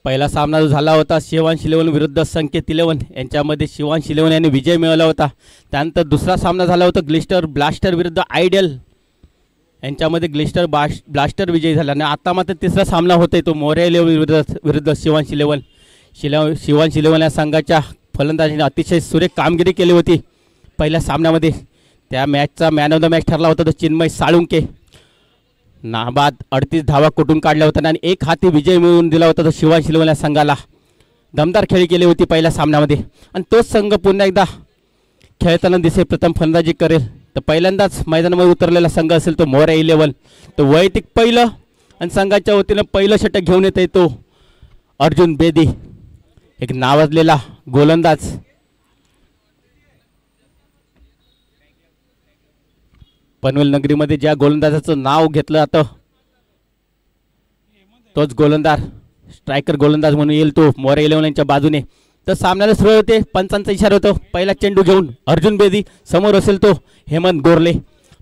पहिला सामना जो झाला होता शिवांश इलेव्हन विरुद्ध संकेत इलेव्हन यांच्यामध्ये शिवांश इलेव्हन यांनी विजय मिळवला होता। त्यानंतर दुसरा सामना झाला होता ग्लिस्टर ब्लास्टर विरुद्ध आयडियल यांच्यामध्ये ग्लिस्टर ब्लास्टर विजयी झाला आणि आता मात्र तिसरा सामना होतोय तो मोरे इलेव्हन विरुद्ध शिवांश इलेव्हन। शिवांश इलेव्हन या संघाच्या फलंदाजीने अतिशय सुरेख कामगिरी केली होती पहिल्या सामन्यामध्ये। त्या मॅचचा मॅन ऑफ द मॅच ठरला होता तो चिन्मय साळुंके, नाबाद 38 धावा कुठून काढल्या होत्या आणि एक हाती विजय मिळवून दिला होता तो शिवांश इलेव्हन या संघाला। दमदार खेळी केली होती पहिल्या सामन्यामध्ये आणि तोच संघ पुन्हा एकदा खेळताना दिसेल, प्रथम फलंदाजी करेल तर पहिल्यांदाच मैदानामध्ये उतरलेला संघ असेल तो मोरे इलेव्हन। तो वैयक्तिक पहिलं आणि संघाच्या वतीनं पहिलं षटक घेऊन येते तो अर्जुन बेदी, एक नावाजलेला गोलंदाज। पनवेल नगरीमध्ये ज्या गोलंदाजाचं नाव घेतलं जातं तोच गोलंदाज स्ट्रायकर गोलंदाज म्हणून येईल तो मोरे इलेव्हन यांच्या बाजूने। तर सामन्याला सुरुवात होते, पंचांचा इशारा होतो पहिला चेंडू घेऊन अर्जुन बेदी, समोर असेल तो हेमंत गोरले।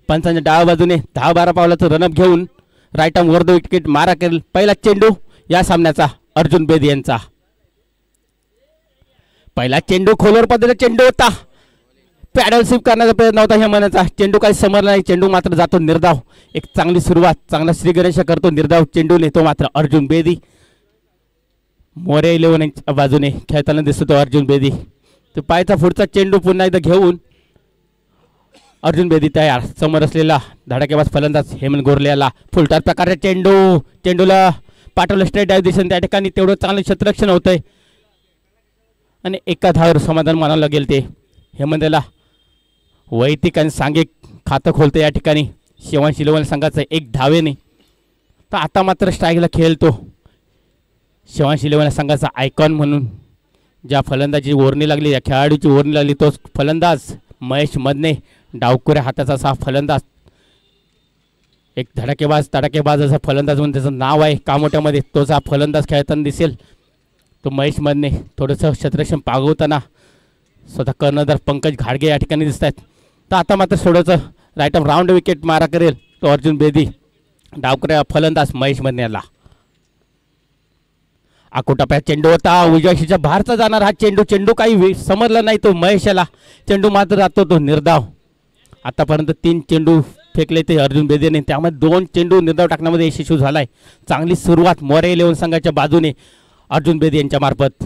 पंचांच्या डाव्या बाजूने 10-12 पावलाचं रनअप घेऊन right arm over the wicket मारा करेल पहिला चेंडू या सामन्याचा अर्जुन बेदी यांचा। पहिला चेंडू खोलवर पद्धतीचा चेंडू होता, पॅडल स्वीप करण्याचा प्रयत्न होता हेमंतचा, चेंडू काही समोर नाही, चेंडू मात्र जातो निर्धाव। एक चांगली सुरुवात, चांगला श्रीगणेश करतो निर्धाव चेंडू नेतो मात्र अर्जुन बेदी। मोरे इलेव्हन यांच्या बाजूने खेळताना दिसतो तो अर्जुन बेदी। तो पायचा पुढचा चेंडू पुन्हा एकदा घेऊन अर्जुन बेदी तयार, समोर असलेला धडाकेबाज फलंदाज हेमंत गोरले याला फुलटार प्रकारचा चेंडूला पाठवलं स्ट्रेट डायव्ह दिसून त्या ठिकाणी तेवढं चांगलं क्षेत्ररक्षण होतंय आणि एका धावावर समाधान मानावं लागेल ते हेमंतला। वैयक्तिक आणि सांघिक खातं खोलतं या ठिकाणी शिवांश इलेव्हन संघाचं एक धावेने। तर आता मात्र स्ट्राईकला खेळतो शिवांश इलेव्हन संघाचा आयकॉन म्हणून ज्या फलंदाजी ओरणी लागली, या खेळाडूची ओरणी लागली तोच फलंदाज महेश मदने, डावकुऱ्या हाताचा असा फलंदाज, एक तडाकेबाज असा फलंदाज म्हणून त्याचं नाव आहे कामोट्यामध्ये, तोच हा फलंदाज खेळताना दिसेल तो महेश मदने। थोडंसं क्षेत्ररक्षण पागवताना स्वतः कर्णधार पंकज घाडगे या ठिकाणी दिसत आहेत। तर आता मात्र थोडंसं राईट आर्म राऊंड विकेट मारा करेल तो अर्जुन बेदी, डावकुऱ्या फलंदाज महेश मदने याला। आकोटाप्या चेंडू होता, उजव्या बाहेरचा जाणार हा चेंडू काही समजला नाही तो महेश याला, चेंडू मात्र जातो तो निर्धाव। आतापर्यंत 3 चेंडू फेकले ते अर्जुन बेदीने, त्यामध्ये 2 चेंडू निर्धाव टाकण्यामध्ये यशस्वी झालाय। चांगली सुरुवात मोरे इलेव्हन संघाच्या बाजूने अर्जुन बेदी यांच्या मार्फत।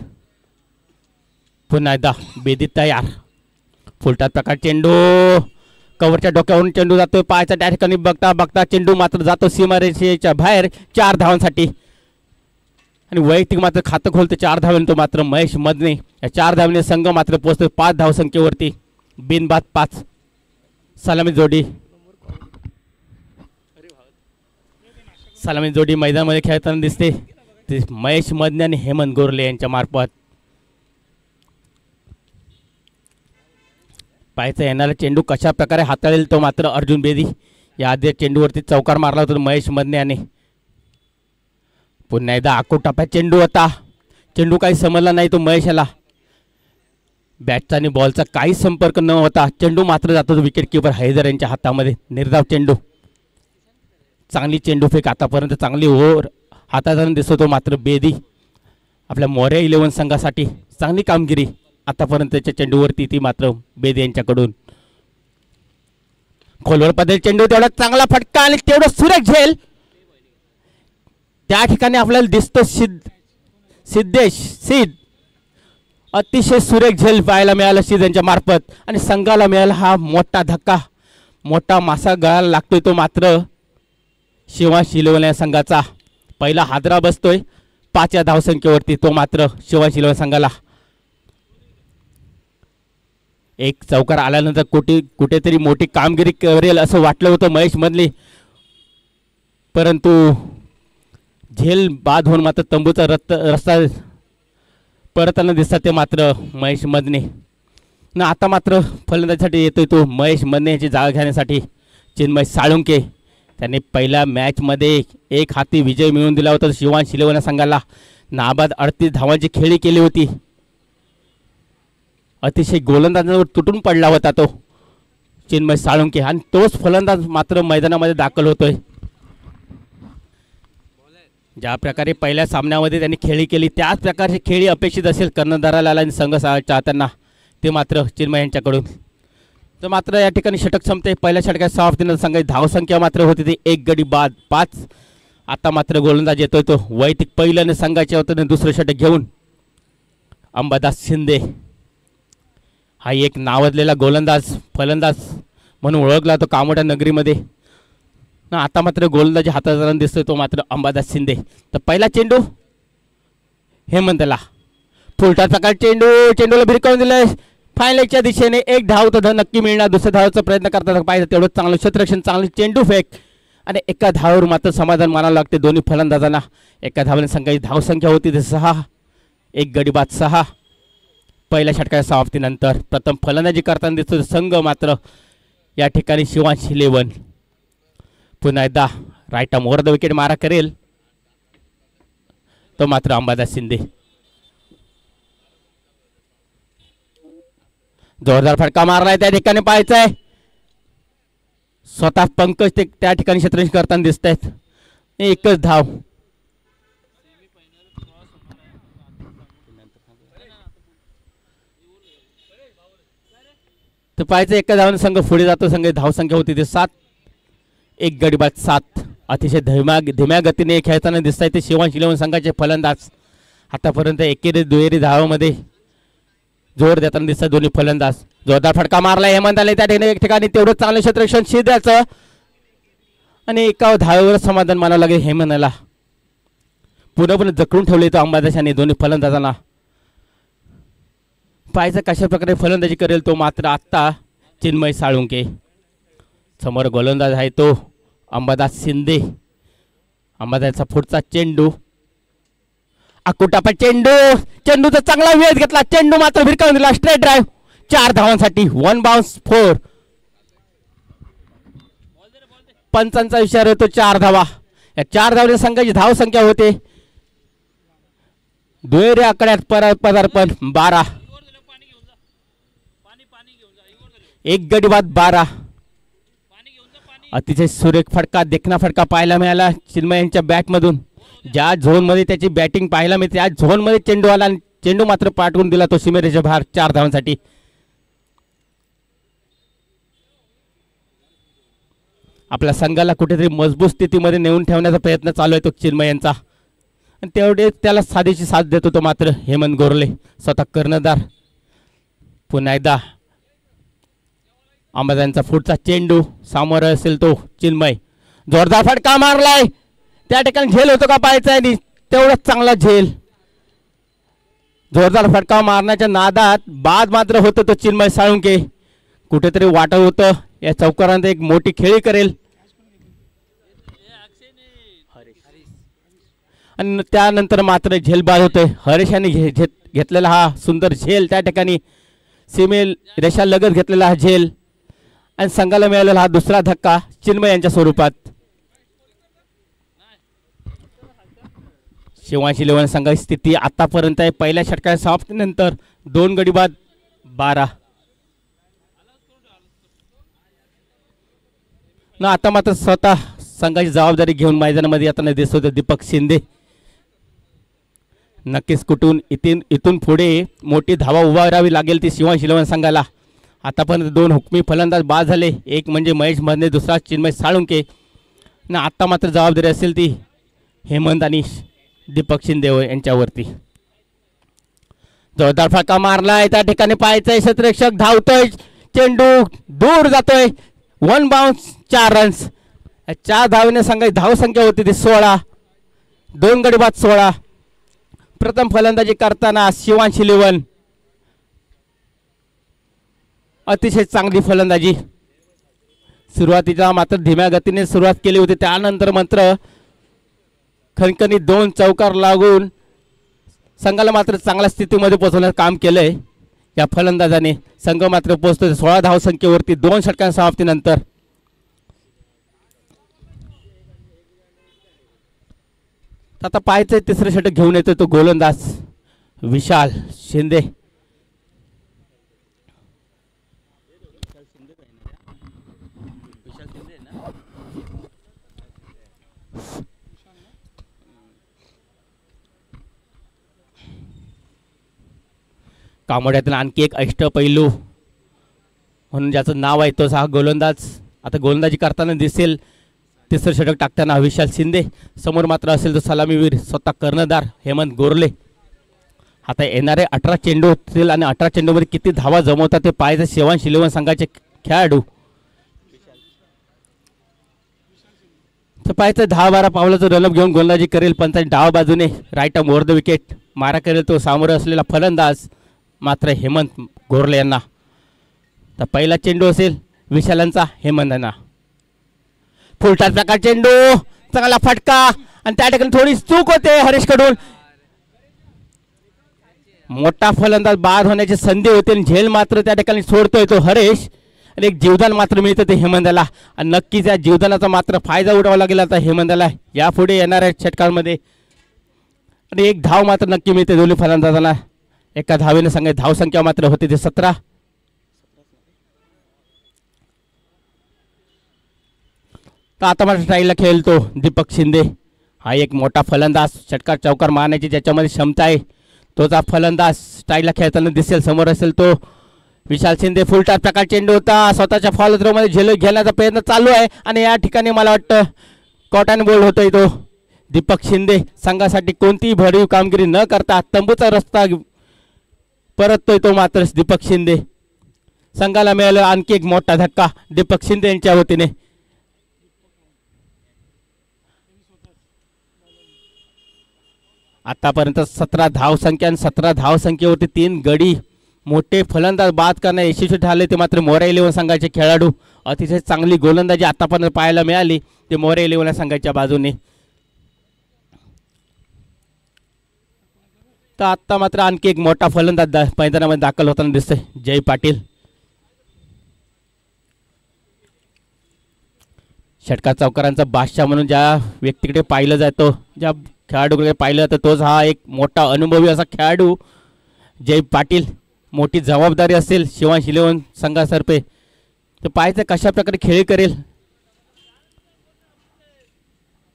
पुन्हा एकदा बेदी तयार, फुलटात प्रकार चेंडू कव्हरच्या डोक्यावरून चेंडू जातोय, पायाच्या त्या ठिकाणी बघता चेंडू मात्र जातो सीमारेषेच्या बाहेर 4 धावांसाठी आणि वैयक्तिक मात्र खातं खोलतं 4 धावांनी तो मात्र महेश मदने। या 4 धावांनी संघ मात्र पोहोचतो 5 धावसंख्येवरती, बिनबाद 5। सलामी जोडी मैदानामध्ये खेळताना दिसते ते महेश मदने आणि हेमंत गोरले यांच्या मार्फत। पायचा येणारा चेंडू कशा प्रकारे हाताळेल तो मात्र अर्जुन बेदी, या आधी चेंडूवरती चौकार मारला होता महेश मदने याने। पुन्हा एकदा आकोटाप्या चेंडू होता, चेंडू काही समजला नाही तो महेश याला, बॅटचा आणि बॉलचा काही संपर्क न होता चेंडू मात्र जातो विकेट किपर हैदर यांच्या हातामध्ये, निर्धाव चेंडू। चांगली चेंडू फेक आतापर्यंत चांगली ओव्हर हाताळताना दिसतो मात्र बेदी, आपल्या मोरे इलेव्हन संघासाठी चांगली कामगिरी आतापर्यंतच्या चेंडूवरती ती मात्र बेदी यांच्याकडून। खोलवर पद्धती चेंडू, तेवढा चांगला फटका आणि तेवढं सुरेख झेल त्या ठिकाणी आपल्याला दिसतो सिद्ध अतिशय सुरेख झेल पाहायला मिळाला सिद्ध यांच्या मार्फत आणि संघाला मिळाला हा मोठा धक्का, मोठा मासा गळाला लागतोय तो मात्र शिवांश इलेव्हन या संघाचा। पहिला हादरा बसतोय 5 या धावसंख्येवरती तो मात्र शिवांश इलेव्हन संघाला। एक चौकार आल्यानंतर कुठेतरी मोठी कामगिरी करेल असं वाटलं होतं महेश मदने, परंतु झेल बाद होऊन मात्र तंबूचा रस्ता परतताना दिसतात ते मात्र महेश मदने। न आता मात्र फलंदाजीसाठी येतोय तो महेश मदने याची जागा घेण्यासाठी चिन्मय साळुंके। त्यांनी पहिल्या मॅचमध्ये एक हाती विजय मिळवून दिला होता शिवांश इलेव्हन संघाला, नाबाद 38 धावांची खेळी केली होती। अतिशय गोलंदाजांवर तुटून पडला होता तो चिन्मय साळुंके आणि तोच फलंदाज मात्र मैदानामध्ये दाखल होतोय. ज्या प्रकारे पहिल्या सामन्यामध्ये त्यांनी खेळी केली त्याच प्रकारची खेळी अपेक्षित असेल कर्णधाराला आणि संघ चाहत्यांना, ते मात्र चिन्मय यांच्याकडून. तर मात्र या ठिकाणी षटक संपते. पहिल्या षटकात समाप्तीनंतर संघाची धावसंख्या मात्र होती ती 1 गडी बाद 5. आता मात्र गोलंदाज येतोय तो वैयक्तिक पहिल्याने संघाच्या वतीने दुसरं षटक घेऊन अंबादास शिंदे. हा एक नावाजलेला गोलंदाज फलंदाज म्हणून ओळखला तो कामोठा नगरीमध्ये. आता मात्र गोलंदाजी हातात दिसतोय तो मात्र अंबादास शिंदे. तर पहिला चेंडू हेमंतला फुलटा सकाळ चेंडूला भिरकावून दिलाय फायनलच्या दिशेने. एक धाव तर नक्की मिळणार. दुसऱ्या धावाचा प्रयत्न करतात पाहिजे तेवढं चांगलं क्षेत्ररक्षण, चांगली चेंडू फेक आणि एका धावावर मात्र समाधान मानावं लागते दोन्ही फलंदाजांना. एका धावाने संघाची धावसंख्या होती ते 6. 1 गडी बाद 6. पहिल्या षटकाच्या समाप्तीनंतर प्रथम फलंदाजी करताना दिसतो संघ मात्र या ठिकाणी शिवांश इलेव्हन पुन्हा एकदा right arm over the wicket मारा करेल तो मात्र अंबादास शिंदे. जोरदार फटका मारलाय त्या ठिकाणी पाहायचंय. स्वतः पंकज ते त्या ठिकाणी क्षेत्ररक्षण करताना दिसत आहेत. एकच धाव. तर पाहायचं एका धावाने संघ पुढे जातो. संघ धावसंख्या होती ते 7. 1 गडी बाद 7. अतिशय धीम्या गतीने खेळताना दिसत आहे ते शिवांश इलेव्हन संघाचे फलंदाज. आतापर्यंत एकेरी दुहेरी धावामध्ये जोर देताना दिसतात दोन्ही फलंदाज. जोरदार फटका मारला हेमंत आले त्या ठिकाणी तेवढं चांगलं क्षेत्ररक्षण शिद्याचं आणि एका धावेवर समाधान मानावं लागेल हेमंतला. पूर्णपणे जखडून ठेवले तो अंबादाशाने दोन्ही फलंदाजांना. पाहायचं कशा प्रकारे फलंदाजी करेल तो मात्र आत्ता चिन्मय साळुंके. समोर गोलंदाज आहे तो अंबादास शिंदे. अंबादासचा पुढचा चेंडू अकुटापा चेंडूचा चांगला वेळ घेतला. चेंडू मात्र भिरकावून दिला. Straight drive 4 धावांसाठी 1 bounce 4. पंचांचा विचार होतो 4 धावा. या 4 धावांच्या संघाची धावसंख्या होते दुहेरी आकड्यात पदार्पण 12. 1 गडी बाद 12. अतिशय सुरेख फटका देखणा फटका पाहायला मिळाला चिन्मय यांच्या बॅटमधून. ज्या झोनमध्ये त्याची बॅटिंग पाहायला मिळते त्या झोनमध्ये चेंडू आला आणि चेंडू मात्र पाठवून दिला तो सीमेरेषेच्या बाहेर 4 धावांसाठी. आपल्या संघाला कुठेतरी मजबूत स्थितीमध्ये नेऊन ठेवण्याचा प्रयत्न चालू आहे तो चिन्मय यांचा आणि तेवढे त्याला साधीची साथ देतो तो मात्र हेमंत गोरले स्वतः कर्णधार. पुन्हा एकदा अंबादासचा पुढचा चेंडू समोर असेल तो चिन्मय. जोरदार फटका मारलाय त्या ठिकाणी झेल होतो का पाहायचा आहे तेवढंच चांगला झेल. जोरदार फटका मारण्याच्या नादात बाद मात्र होतं तो चिन्मय साळुंके. कुठेतरी वाटत होतं या चौकारांत एक मोठी खेळी करेल आणि त्यानंतर मात्र झेल बाद होतोय. हरीश यांनी घेतलेला हा सुंदर झेल त्या ठिकाणी सीमे रेषा लगत घेतलेला हा झेल आणि संघाला मिळालेला हा दुसरा धक्का चिन्मय यांच्या स्वरूपात. शिवांश इलेव्हन संघाची स्थिती आतापर्यंत आहे पहिल्या षटकाच्या समाप्तीनंतर 2 गडी बाद 12. ना आता मात्र स्वतः संघाची जबाबदारी घेऊन मैदानामध्ये येताना दिसत होते दीपक शिंदे. नक्कीच इथून पुढे मोठी धावा उभारावी लागेल ती शिवांश इलेव्हन संघाला. आतापर्यंत 2 हुकमी फलंदाज बाद झाले. एक म्हणजे महेश मधने दुसरा चिन्मय साळुंके ना आता मात्र जबाबदारी असेल ती हेमंत आणि दीपक शिंदे यांच्यावरती. जोरदार फटका मारलाय त्या ठिकाणी पाहायचंय क्षेत्ररक्षक धावतोय चेंडू दूर जातोय 1 बाउन्स 4 रन्स. 4 धावेने संघाची धावसंख्या होती ती 16. 2 गडी बाद 16. प्रथम फलंदाजी करताना शिवांश इलेव्हन अतिशय चांगली फलंदाजी. सुरुवातीला मात्र धीम्या गतीने सुरुवात केली होती त्यानंतर मात्र खणखणीत 2 चौकार लागून संघाला मात्र चांगल्या स्थितीमध्ये पोहोचवण्याचं काम केलंय या फलंदाजाने. संघ मात्र पोहोचतो 16 धावसंख्येवरती 2 षटकांच्या समाप्तीनंतर. आता पाहायचं तिसरं षटक घेऊन येतो तो गोलंदाज विशाल शिंदे. कामोड्यातील आणखी एक अष्टपैलू म्हणून ज्याचं नाव आहे तोच हा गोलंदाज आता गोलंदाजी करताना दिसेल. तिसरं षटक टाकताना विशाल शिंदे. समोर मात्र असेल तो सलामीवीर स्वतः कर्णधार हेमंत गोरले. आता येणारे 18 चेंडू होतील आणि 18 चेंडूमध्ये किती धावा जमवतात ते पाहायचं शिवान शिलेवन संघाचे खेळाडू. तर पाहायचं 10-12 पावलाचं रनअप घेऊन गोलंदाजी करेल. पंचांनी डावा बाजूने right arm over the wicket मारा करेल तो सामोरं असलेला फलंदाज मात्र हेमंत गोरले यांना. तर पहिला चेंडू असेल विशालांचा हेमंतांना. फुलटाच प्रकार चेंडू चांगला फटका आणि त्या ठिकाणी थोडी चूक होते हरीश कडून. मोठा फलंदाज बाद होण्याची संधी होते आणि झेल मात्र त्या ठिकाणी सोडतोय तो हरीश आणि एक जीवदान मात्र मिळतं ते हेमंताला. आणि नक्कीच या जीवदानाचा मात्र फायदा उठवावा लागेल आता हेमंताला यापुढे येणाऱ्या षटकांमध्ये. आणि एक धाव मात्र नक्की मिळते दोन्ही फलंदाजांना. एका धावेने सांगा धावसंख्या मात्र होते ते 17. तर आता मात्र स्टाईलला खेळतो दीपक शिंदे. हा एक मोठा फलंदाज षटकार चौकार मारण्याची ज्याच्यामध्ये क्षमता आहे तोच हा फलंदाज स्टाईलला खेळताना दिसेल. समोर असेल तो विशाल शिंदे. फुलटाच प्रकार चेंडू होता स्वतःच्या फॉल थ्रोमध्ये झेल घेण्याचा प्रयत्न चालू आहे आणि या ठिकाणी मला वाटतं कॉट अँड बोल्ड होतोय तो दीपक शिंदे. संघासाठी कोणतीही भरीव कामगिरी न करता तंबूचा रस्ता परततोय तो मात्र दीपक शिंदे. संघाला मिळालं आणखी एक मोठा धक्का दीपक शिंदे यांच्या वतीने. आतापर्यंत 17 धावसंख्या आणि 17 धावसंख्येवरती 3 गडी मोठे फलंदाज बाद करण्यात यशस्वी ठरले ते मात्र मोरे इलेव्हन संघाचे खेळाडू. अतिशय चांगली गोलंदाजी आतापर्यंत पाहायला मिळाली ते मोरे इलेव्हन संघाच्या बाजूने. तर आत्ता मात्र आणखी एक मोठा फलंदाज मैदानामध्ये दाखल होताना दिसतोय जय पाटील. षटकार चौकारांचा बादशाह म्हणून ज्या व्यक्तीकडे पाहिलं जातं ज्या खेळाडूकडे पाहिलं जातं तोच हा एक मोठा अनुभवी असा खेळाडू जय पाटील. मोठी जबाबदारी असेल शिवांश इलेव्हन संघातर्फे. तर पाहायचं कशा प्रकारे खेळ करेल.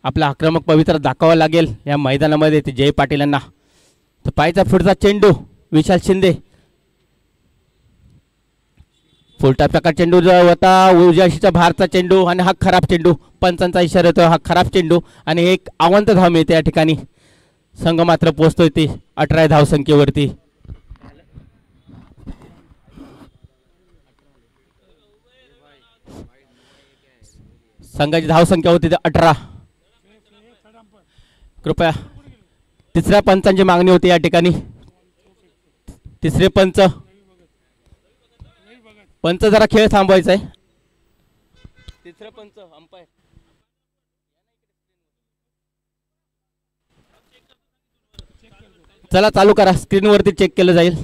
आपला आक्रमक पवित्रा दाखवावा लागेल या मैदानामध्ये ते जय पाटील यांना. तर पाहायचा पुढचा चेंडू विशाल शिंदे. फुलटा प्रकार चेंडू जो होता उजव्या भारचा चेंडू आणि हा खराब चेंडू. पंचांचा इशारा येतो हा खराब चेंडू आणि एक आवंत धाव मिळते या ठिकाणी. संघ मात्र पोहोचतोय ते 18 धावसंख्येवरती. संघाची धावसंख्या होती 18. कृपया तिसऱ्या पंचांची मागणी होती या ठिकाणी. तिसरे पंच जरा खेळ थांबवायचा आहे. तिसरे पंच अंपायर चला चालू करा. स्क्रीनवरती चेक केलं जाईल.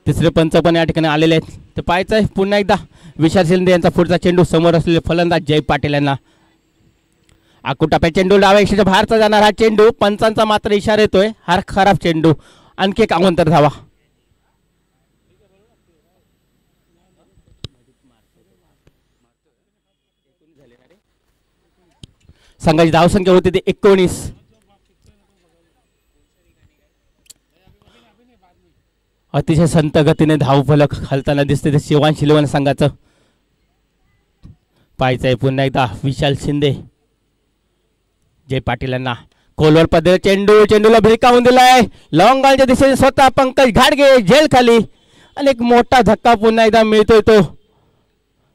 तिसरे पंच पण या ठिकाणी आलेले आहेत. ते पाहायचं आहे पुन्हा एकदा विशाल शिंदे यांचा पुढचा चेंडू. समोर असलेले फलंदाज जय पाटील यांना. आकुटाप्या चेंडू डाव्या यशाच्या बाहेरचा जाणार हा चेंडू. पंचांचा मात्र इशारा येतोय हा खराब चेंडू. आणखी एक अवंतर धावा. संघाची धावसंख्या होती ते 19. अतिशय संत गतीने धावफलक हलताना दिसते ते शिवांश इलेव्हन संघाचं. पाहायचं आहे पुन्हा एकदा विशाल शिंदे जय पाटील यांना. खोलवर पद्धत चेंडूला भिरकावून दिलाय लॉंगाच्या दिशेने स्वतः पंकज घाडगे झेल खाली आणि एक मोठा धक्का पुन्हा एकदा मिळतोय तो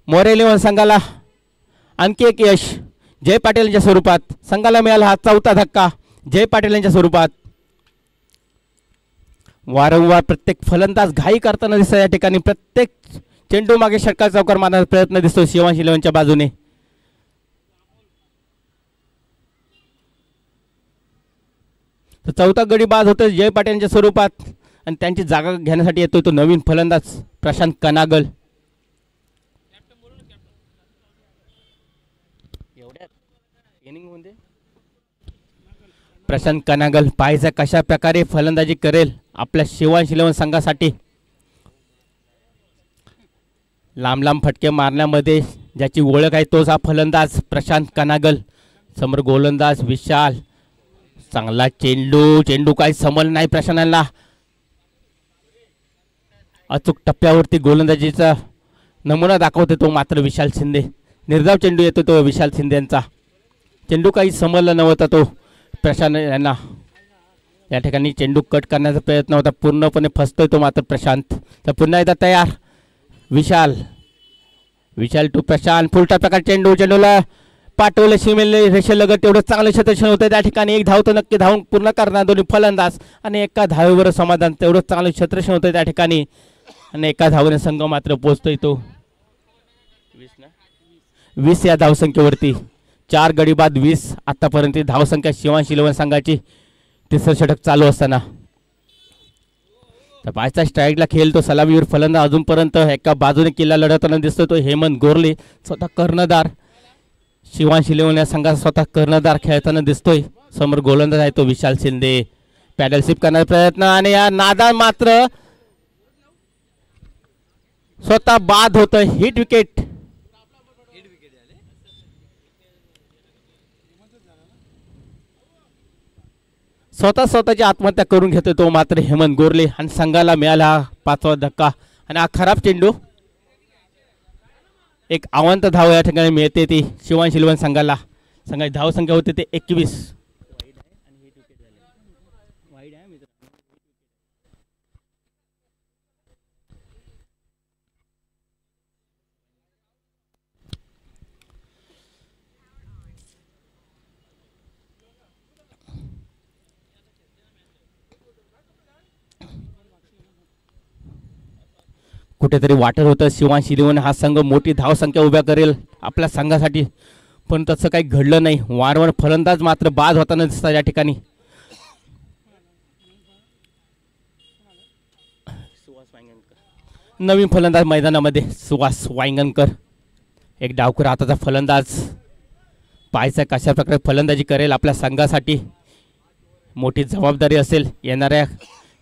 मोरे इलेव्हन संघाला. आणखी एक यश जय पाटील यांच्या स्वरूपात. संघाला मिळाला हा 4था धक्का जय पाटील यांच्या स्वरूपात. वारंवार प्रत्येक फलंदाज घाई करताना दिसतो या ठिकाणी. प्रत्येक चेंडू मागे षटकार चौकार मारण्याचा प्रयत्न दिसतो शिवांश इलेव्हनच्या बाजूने. तर 4था गडी बाद होतो जय पाटील यांच्या स्वरूपात आणि त्यांची जागा घेण्यासाठी येतोय तो नवीन फलंदाज प्रशांत कनागल. प्रशांत कनागल पाहायचा कशा प्रकारे फलंदाजी करेल आपल्या शिवांश इलेव्हन संघासाठी. लांब लांब फटके मारण्यामध्ये ज्याची ओळख आहे तोच हा फलंदाज प्रशांत कनागल. समोर गोलंदाज विशाल. चांगला चेंडू काही समल नाही प्रशांतला. अचूक टप्प्यावरती गोलंदाजीचा नमुना दाखवते तो मात्र विशाल शिंदे. निर्धाव चेंडू येतो तो विशाल शिंदे यांचा. चेंडू काही समजला नव्हता तो प्रशांत यांना. या ठिकाणी चेंडू कट करण्याचा प्रयत्न होता, पूर्णपणे फसतोय तो मात्र प्रशांत. तर पुन्हा एकदा तयार विशाल. विशाल टू प्रशांत. फुलटा प्रकार चेंडू. चेंडूला पाठवलं सीमेला रेषेलगत. तेवढं चांगलं क्षेत्ररक्षण होतं त्या ठिकाणी. एक धाव तो नक्की धावून पूर्ण करणार दोन्ही फलंदाज आणि एका धावेवर समाधान. तेवढं चांगलं क्षेत्ररक्षण होतं त्या ठिकाणी आणि एका धावेने संघ मात्र पोहोचतोय तो 20 या धावसंख्येवरती. 4 गडी बाद 20 आतापर्यंत धावसंख्या शिवांश इलेव्हन संघाची. तिसरं षटक चालू असताना तर पायचा स्ट्राईकला खेळतो सलामीवर फलंदाज. अजूनपर्यंत एका बाजूने किल्ला लढवताना दिसतोय तो हेमंत गोरले. स्वतः कर्णधार शिवांश इलेव्हन या संघाचा स्वतः कर्णधार खेळताना दिसतोय. समोर गोलंदाज आहे तो विशाल शिंदे. पॅडल शिफ्ट करण्याचा प्रयत्न आणि या नादात मात्र स्वतः बाद होतोय. Hit wicket. स्वतःची आत्महत्या करून घेतोय तो मात्र हेमंत गोरले आणि संघाला मिळाला 5वा धक्का. आणि हा खराब चेंडू. एक अवांत धाव या ठिकाणी मिळते ती शिवांश इलेव्हन संघाला. संघाची धावसंख्या होते ते 21. कुठेतरी वाटत होतं शिवांश इलेव्हन हा संघ मोठी धावसंख्या उभ्या करेल आपल्या संघासाठी, पण तसं काही घडलं नाही. वारंवार फलंदाज मात्र बाद होताना दिसतात या ठिकाणी. नवीन फलंदाज मैदानामध्ये सुहास वांगणकर. एक डावखुर हाताचा फलंदाज. पाहायचा कशा प्रकारे फलंदाजी करेल आपल्या संघासाठी. मोठी जबाबदारी असेल येणाऱ्या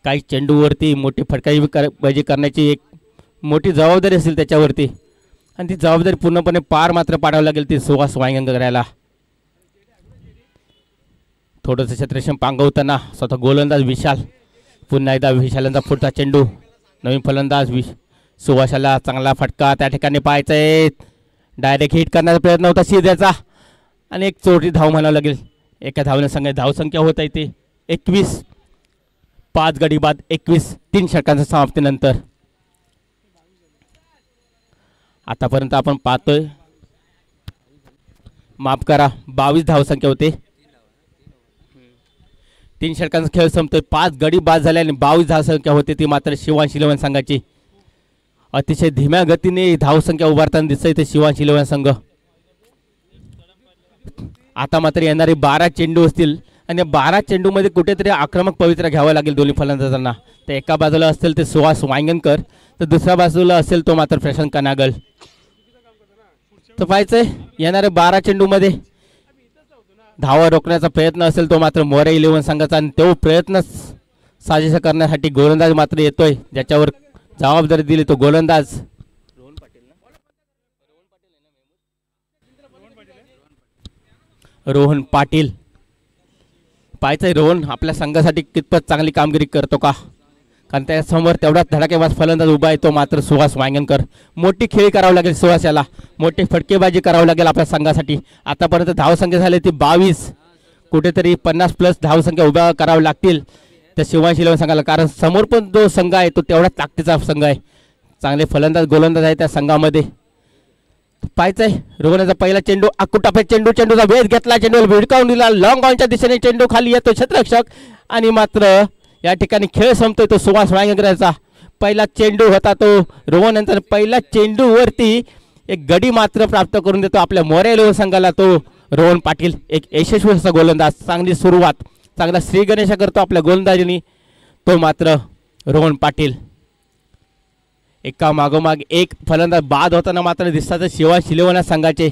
काही चेंडूवरती. मोठी फटकाबाजी करण्याची एक मोठी जबाबदारी असेल त्याच्यावरती आणि ती जबाबदारी पूर्णपणे पार मात्र पाडावी लागेल ती सुहास वांगणकर याला. थोडंसं क्षेत्ररक्षण पांगवताना स्वतः गोलंदाज विशाल. पुन्हा एकदा विशालांचा पुढचा चेंडू. नवीन फलंदाज सुहासाला चांगला फटका त्या ठिकाणी पाहायचा आहे. डायरेक्ट हिट करण्याचा प्रयत्न होता शिद्याचा आणि एक चोटी धाव म्हणावं लागेल. एका धावने संघ धावसंख्या होत आहे ते 21. 5 गडी बाद 21 3 षटकांच्या समाप्तीनंतर. आतापर्यंत आपण पाहतोय, माफ करा, 22 धावसंख्या होते. 3 षटकांचा खेळ संपतोय. 5 गडी बाद झाले आणि 22 धावसंख्या होते ती मात्र शिवांश इलेव्हन संघाची. अतिशय धीम्या गतीने धावसंख्या उभारताना दिसतंय ते शिवांश इलेव्हन संघ. आता मात्र येणारे 12 चेंडू असतील आणि 12 चेंडूमध्ये कुठेतरी आक्रमक पवित्रा घ्यावा लागेल दोन्ही फलंदाजांना. तर एका बाजूला असेल ते सुहास वांगणकर तर दुसऱ्या बाजूला असेल तो मात्र प्रशांत कनागल. तर पाहायचंय येणाऱ्या 12 चेंडूमध्ये धावा रोखण्याचा प्रयत्न असेल तो मात्र मोरे इलेव्हन संघाचा. आणि तो प्रयत्न साजेसा करण्यासाठी गोलंदाज मात्र येतोय. ज्याच्यावर जबाबदारी दिली तो गोलंदाज रोहन पाटील. पाहायचंय रोहन आपल्या संघासाठी कितपत चांगली कामगिरी करतो का, कारण त्यासमोर तेवढाच धडाकेबाज फलंदाज उभा आहे तो मात्र सुहास वांगणकर. मोठी खेळी करावी लागेल सुहास याला. मोठी फटकेबाजी करावी लागेल आपल्या संघासाठी. आतापर्यंत धावसंख्या झाली ती 22. कुठेतरी 50+ धावसंख्या उभ्या कराव्या लागतील त्या शिवांश इलेव्हन संघाला, कारण समोर पण जो संघ आहे तो तेवढाच ताकदीचा संघ आहे. चांगले फलंदाज गोलंदाज आहे त्या संघामध्ये. पाहायचंय रोहनाचा पहिला चेंडू. अकुटापे चेंडूचा वेध घेतला. चेंडूला भिडकावून दिला. लॉंग ऑनच्या दिशेने चेंडू खाली येतो क्षेत्ररक्षक आणि मात्र या ठिकाणी खेळ संपतोय तो सुहास वांगणकरचा. पहिला चेंडू होता तो रोहन यांचा. पहिल्या चेंडूवरती एक गडी मात्र प्राप्त करून देतो आपल्या मोरे इलेव्हन संघाला तो रोहन पाटील. एक यशस्वी असा गोलंदाज. चांगली सुरुवात, चांगला श्री गणेशा करतो आपल्या गोलंदाजीने तो मात्र रोहन पाटील. एका मागोमाग एक फलंदाज बाद होताना मात्र दिसतात शिवांश इलेव्हन संघाचे.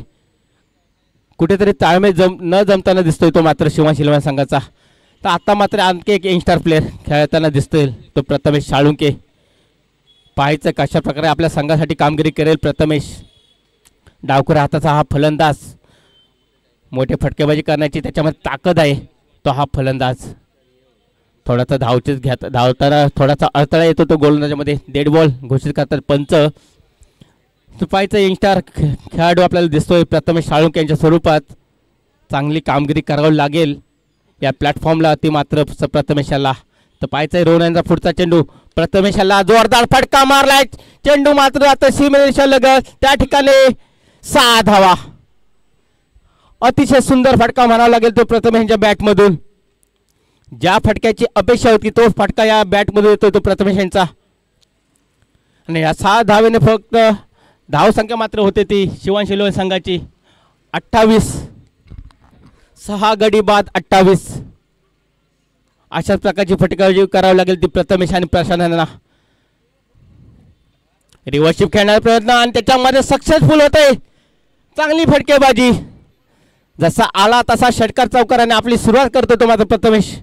कुठेतरी ताळमेळ न जमताना दिसतोय तो मात्र शिवांश इलेव्हन संघाचा. तर आता मात्र आणखी एक यंगस्टर प्लेअर खेळताना दिसतोय तो प्रथमेश साळुंके. पाहायचं कशा प्रकारे आपल्या संघासाठी कामगिरी करेल प्रथमेश. डावखुरा हाताचा हा फलंदाज. मोठे फटकेबाजी करण्याची त्याच्यामध्ये ताकद आहे तो हा फलंदाज. थोडासा धावताना थोडासा अडथळा येतो तो गोलंदाजामध्ये. डेड बॉल घोषित करतात पंच. सुपाईचा यंगस्टर खेळाडू आपल्याला दिसतोय प्रथमेश साळुंके यांच्या स्वरूपात. चांगली कामगिरी करावी लागेल या प्लॅटफॉर्मला ती मात्र प्रथमेशाला. तर पाहायचंय रोहन यांचा पुढचा चेंडू प्रथमेशाला जोरदार फटका मारलाय. चेंडू मात्र आता सीमेरेषा लगत त्या ठिकाणी 6 धावा. अतिशय सुंदर फटका म्हणावा लागेल तो प्रथमेश यांच्या बॅटमधून. ज्या फटक्याची अपेक्षा होती तोच फटका या बॅटमधून येतो तो प्रथमेश यांचा. आणि या 6 धावेने फक्त धावसंख्या मात्र होते ती शिवान शिलोळे संघाची 28. 6 गडी बाद 28. अशाच प्रकारची फटकाबाजी करावी लागेल ती प्रथमेश आणि प्रशांत यांना. रिव्हर्सशिप खेळण्याचा प्रयत्न आणि त्याच्यामध्ये सक्सेसफुल होते. चांगली फटकेबाजी. जसा आला तसा षटकार चौकाराने आपली सुरुवात करतो तो मात्र प्रथमेश.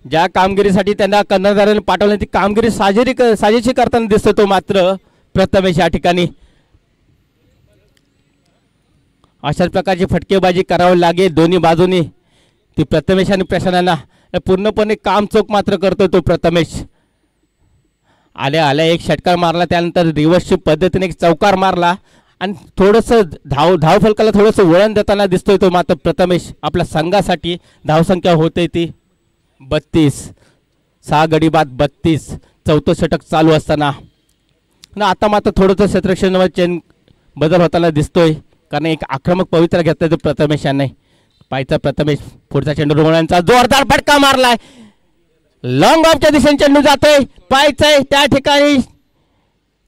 ज्या कामगिरीसाठी त्यांना कर्णधाराने पाठवले ती कामगिरी साजेशी करताना दिसतो तो मात्र प्रथमेश या ठिकाणी. अशाच प्रकारची फटकेबाजी करावी लागेल दोन्ही बाजूनी ती प्रथमेश आणि प्रशांतना. पूर्णपणे कामचोख मात्र करतो तो प्रथमेश. आल्या एक षटकार मारला त्यानंतर रिव्हर्सशिप पद्धतीने एक चौकार मारला आणि थोडंसं धावफलकाला थोडंसं वळण देताना दिसतोय तो मात्र प्रथमेश. आपल्या संघासाठी धावसंख्या होते ती 32. 6 गडी बाद 32. चौथं षटक चालू असताना आता मात्र थोडंसं क्षेत्ररक्षणामध्ये चेन बदल होताना दिसतोय कारण एक आक्रमक पवित्रा घेतलाय तो प्रथमेश यांनी. पायचा प्रथमेश पुढचा चेंडू रोहनांचा जोरदार फटका मारलाय. लॉंग ऑफच्या दिशेने चेंडू जातोय. पायचाय त्या ठिकाणी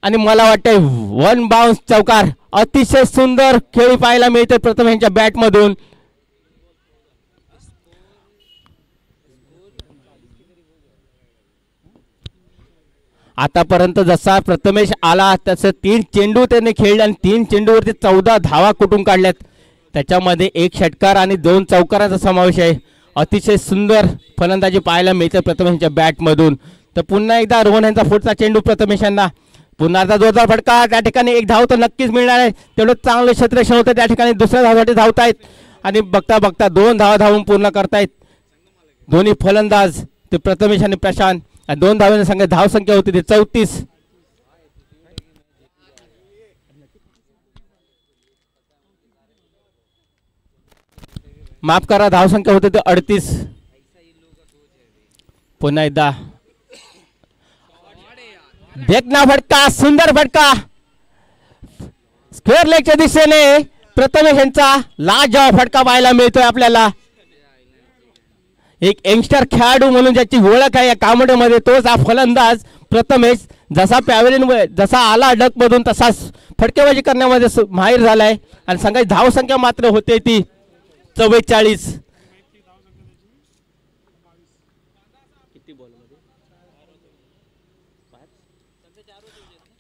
आणि मला वाटतंय 1 बाउन्स चौकार. अतिशय सुंदर खेळी पाहायला मिळते प्रथमेश यांच्या बॅटमधून. आतापर्यंत जसा प्रथमेश आला तसं 3 चेंडू त्याने खेळले आणि 3 चेंडूवरती 14 धावा कुठून काढल्यात. त्याच्यामध्ये 1 षटकार आणि 2 चौकारांचा समावेश आहे. अतिशय सुंदर फलंदाजी पाहायला मिळते प्रथमेश यांच्या बॅटमधून. तर पुन्हा एकदा रोहन यांचा पुढचा चेंडू प्रथमेश यांना. पुन्हा एकदा जोरदार फटका. त्या ठिकाणी 1 धाव तर नक्कीच मिळणार आहे. तेवढं चांगलं क्षेत्ररक्षण होतं त्या ठिकाणी. दुसऱ्या धावासाठी धावतायत आणि बघता बघता 2 धावा धावून पूर्ण करतायत दोन्ही फलंदाज ते प्रथमेश आणि प्रशांत. 2 धावांनी संघ धावसंख्या होती ती 34. माफ करा धावसंख्या होते ते 38. पुन्हा एकदा देखना फटका. सुंदर फटका स्क्वेअर लेगच्या दिशेने प्रथमेश यांचा लाजवाब फटका पाहायला मिळतोय आपल्याला. एक यंगस्टर खेळाडू म्हणून ज्याची ओळख आहे या कामोड्यामध्ये तोच हा फलंदाज प्रथमेश. जसा पॅव्हलियन जसा आला डकमधून तसाच फटकेबाजी करण्यामध्ये माहीर झालाय आणि संघाची धावसंख्या मात्र होते ती 44.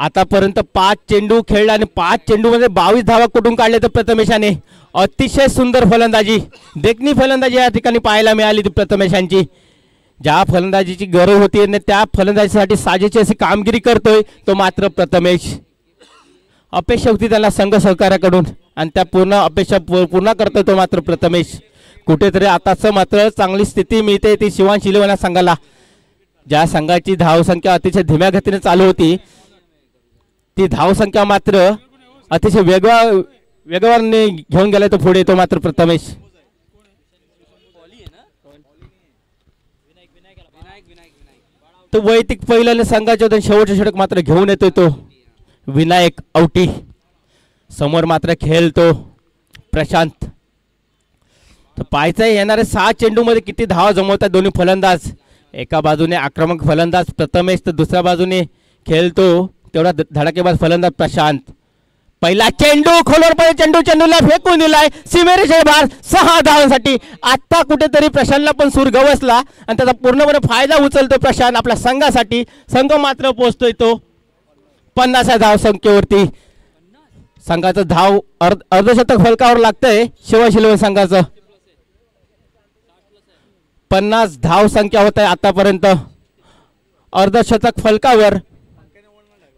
आतापर्यंत 5 चेंडू खेळले आणि 5 चेंडू मध्ये 22 धावा कुठून काढले तर प्रथमेशाने. अतिशय सुंदर फलंदाजी देखणी फलंदाजी या ठिकाणी पाहायला मिळाली ती प्रथमेशांची. ज्या फलंदाजीची गरज होती आणि त्या फलंदाजीसाठी साजेची अशी कामगिरी करतोय तो मात्र प्रथमेश. अपेक्षा होती त्याला संघ सहकार्याकडून आणि त्या पूर्ण अपेक्षा पूर्ण करतोय तो मात्र प्रथमेश. कुठेतरी आताच मात्र चांगली स्थिती मिळते ती शिवान शिलोळे संघाला. ज्या संघाची धावसंख्या अतिशय धीम्या गतीने चालू होती ती धावसंख्या मात्र अतिशय वेगवाने घेऊन गेलाय तो पुढे तो मात्र प्रथमेश. तो वैयक्तिक पहिल्याने संघाच्या शेवटचे षटक मात्र घेऊन येतोय तो विनायक औटी. समोर मात्र खेळतो प्रशांत. तर पाहायचं येणारे 6 चेंडू मध्ये किती धावा जमवतात दोन्ही फलंदाज. एका बाजूने आक्रमक फलंदाज प्रथमेश तर दुसऱ्या बाजूने खेळतो तेवढा धडाकेबाज फलंदाज प्रशांत. पहिला चेंडू खोलवर चेंडूला फेकून दिलाय सीमेरेषेच्या बाहेर 6 धावांसाठी. आता कुठेतरी प्रशांतला पण सूर गवसला आणि त्याचा पूर्णपणे फायदा उचलतो प्रशांत आपल्या संघासाठी. संघ मात्र पोहोचतोय तो 50 धावसंख्येवरती. संघाचं धाव अर्धशतक फलकावर लागतंय शिवान शिलोळे संघाचं. 50 धावसंख्या होत आहे आतापर्यंत अर्धशतक फलकावर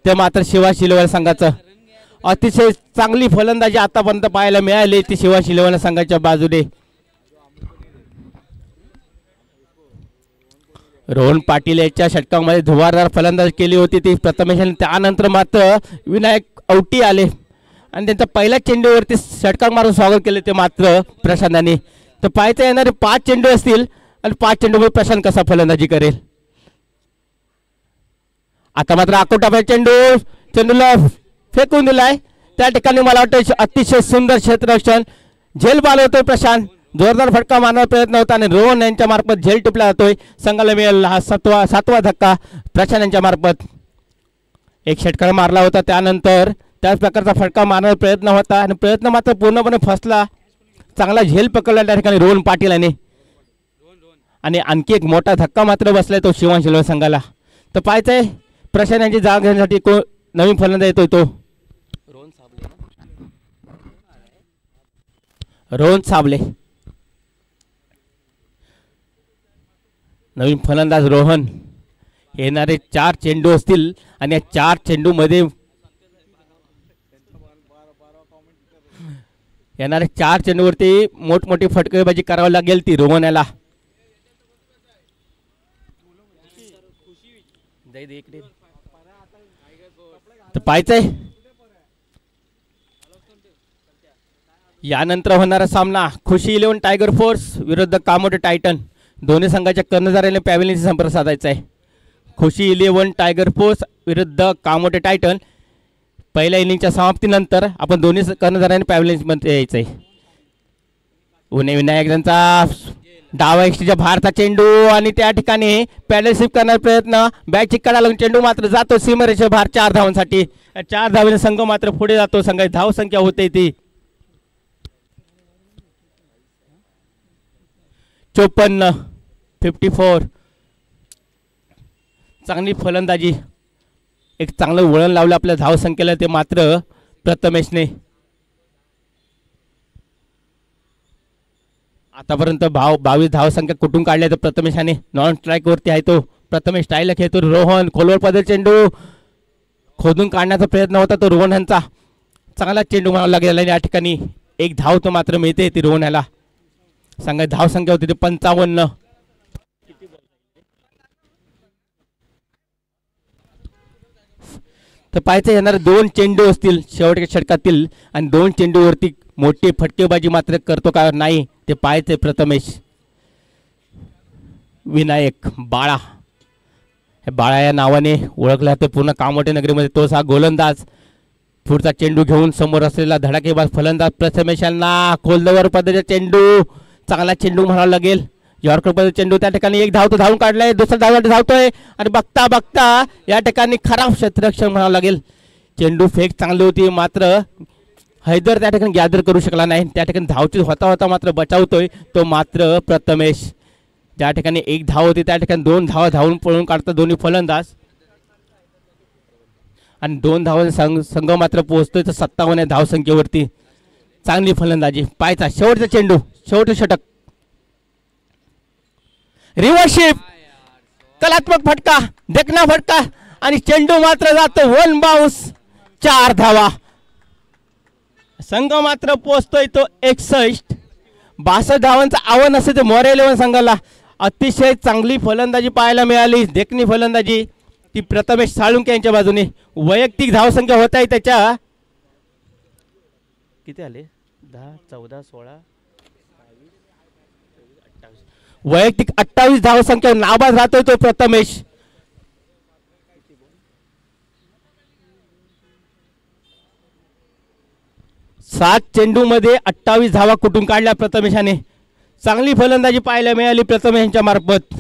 ते मात्र शिवान शिलोळे संघाचं. अतिशय चांगली फलंदाजी आतापर्यंत पाहायला मिळाली ती शिवान शिलोळे संघाच्या बाजूने. रोहन पाटील याच्या षटकामध्ये धुवारदार फलंदाजी केली होती ती प्रथमेश, त्यानंतर मात्र विनायक औटी आले आणि त्यांचा पहिल्या चेंडूवरती षटकार मारून स्वागत केले ते मात्र प्रशांतांनी. तर पाहायचं येणारे 5 चेंडू असतील आणि 5 चेंडूमध्ये प्रशांत कसा फलंदाजी करेल. आता मात्र आकोटा चेंडूला फेकून दिलाय त्या ठिकाणी. मला वाटतं अतिशय सुंदर क्षेत्ररक्षण, झेल बाल होतोय प्रशांत, जोरदार फटका मारण्याचा प्रयत्न होता आणि रोहन यांच्या मार्फत झेल टिपला जातोय. संघाला मिळेल हा सातवा धक्का. प्रशांत यांच्या मार्फत एक षटकार मारला होता, त्यानंतर त्याच प्रकारचा फटका मारण्याचा प्रयत्न होता आणि प्रयत्न मात्र पूर्णपणे फसला. चांगला झेल पकडला त्या ठिकाणी रोहन पाटील आणि आणखी एक मोठा धक्का मात्र बसलाय तो शिवांश शिलवे संघाला. तर पाहायचंय प्रशांत यांची जागा घेण्यासाठी नवीन फलंदाज येतोय तो रोहन साबले. नवीन फलंदाज रोहन. येणारे 4 चेंडू असतील आणि या 4 चेंडूमध्ये येणारे 4 चेंडूवरती मोठमोठी फटकेबाजी करावी लागेल ती रोहन याला. तर पाहायचंय यानंतर होणारा सामना खुशी 11 टायगर फोर्स विरुद्ध कामोटे टायटन. दोन्ही संघाच्या कर्णधाराने पॅव्हलियनशी संपर्क साधायचा आहे. खुशी 11 टायगर फोर्स विरुद्ध कामोटे टायटन. पहिल्या इनिंगच्या समाप्तीनंतर आपण दोन्ही कर्णधारांनी पॅव्हलियनमध्ये यायचं आहे. विनायक यांचा डावा एक्स्ट्रीच्या भारता चेंडू आणि त्या ठिकाणी पॅडल स्वीप करण्याचा प्रयत्न, बॅट चिक्काला लागून चेंडू मात्र जातो सीमारेषे बाहेर 4 धावांसाठी. 4 धावांनी संघ मात्र पुढे जातो. संघाची धाव संख्या होते ती 54. चांगली फलंदाजी, एक चांगलं वळण लावलं आपल्या धाव संख्येला ते मात्र प्रथमेशने. आतापर्यंत 22 धावसंख्या कुठून काढल्या तर प्रथमेशाने. नॉन स्ट्राईक वरती आहे तो प्रथमेश. स्टाईलला खेळतो रोहन. खोलवर पदर चेंडू खोदून काढण्याचा प्रयत्न होता तो रोहन यांचा. चांगला चेंडू म्हणावा लागेल आणि या ठिकाणी एक धाव तो मात्र मिळते ती रोहन याला. सांगा धाव संख्या होती ते 55. तर पाहायचं येणार 2 चेंडू असतील शेवटच्या षटकातील आणि 2 चेंडूवरती मोठी फटकेबाजी मात्र करतो का नाही ते पाहायचंय प्रथमेश. विनायक बाळा, हे बाळा या नावाने ओळखला जातो पूर्ण कामोटे नगरीमध्ये. तोच हा गोलंदाज. पुढचा चेंडू घेऊन समोर असलेला धडाकेबाज फलंदाज प्रथमेश यांना. खोलवर पद्धतीचा चेंडू, चांगला चेंडू म्हणावा लागेल. यॉर्कर पद्धती चेंडू त्या ठिकाणी एक धाव तो धावून काढलाय. दुसरा धाव धावतोय आणि बघता बघता या ठिकाणी खराब क्षेत्ररक्षण म्हणावं लागेल. चेंडू फेक चांगली होती मात्र हैदर त्या ठिकाणी गॅदर करू शकला नाही. त्या ठिकाणी धावची होता होता मात्र बचावतोय तो मात्र प्रथमेश. ज्या ठिकाणी एक धाव होती त्या ठिकाणी 2 धावा धावून पळून काढतात दोन्ही फलंदाज आणि 2 धावांचा संघ मात्र पोहोचतोय तर 57 धावसंख्येवरती. चांगली फलंदाजी. पायचा शेवटचा चेंडू, शेवटचं षटक, रिव्हर्शिप, कलात्मक फटका, देखना फटका आणि चेंडू मात्र जातो 1 बाउन्स. 4 धावा. संघ मात्र पोहोचतोय तो 61. 62 धावांचं आव्हान असे ते मोरे 11 संघाला. अतिशय चांगली फलंदाजी पाहायला मिळाली. देखणी फलंदाजी ती प्रथमेश साळुंके यांच्या बाजूने. वैयक्तिक धावसंख्या होत आहे त्याच्या किती आले 10 14 16 वैयक्तिक 28 धावसंख्या नाबाद राहतोय तो प्रथमेश. सात चेंडू मध्ये 28 धावा कुठून काढल्या प्रथमेशाने. चांगली फलंदाजी पाहायला मिळाली प्रथमेश यांच्या मार्फत.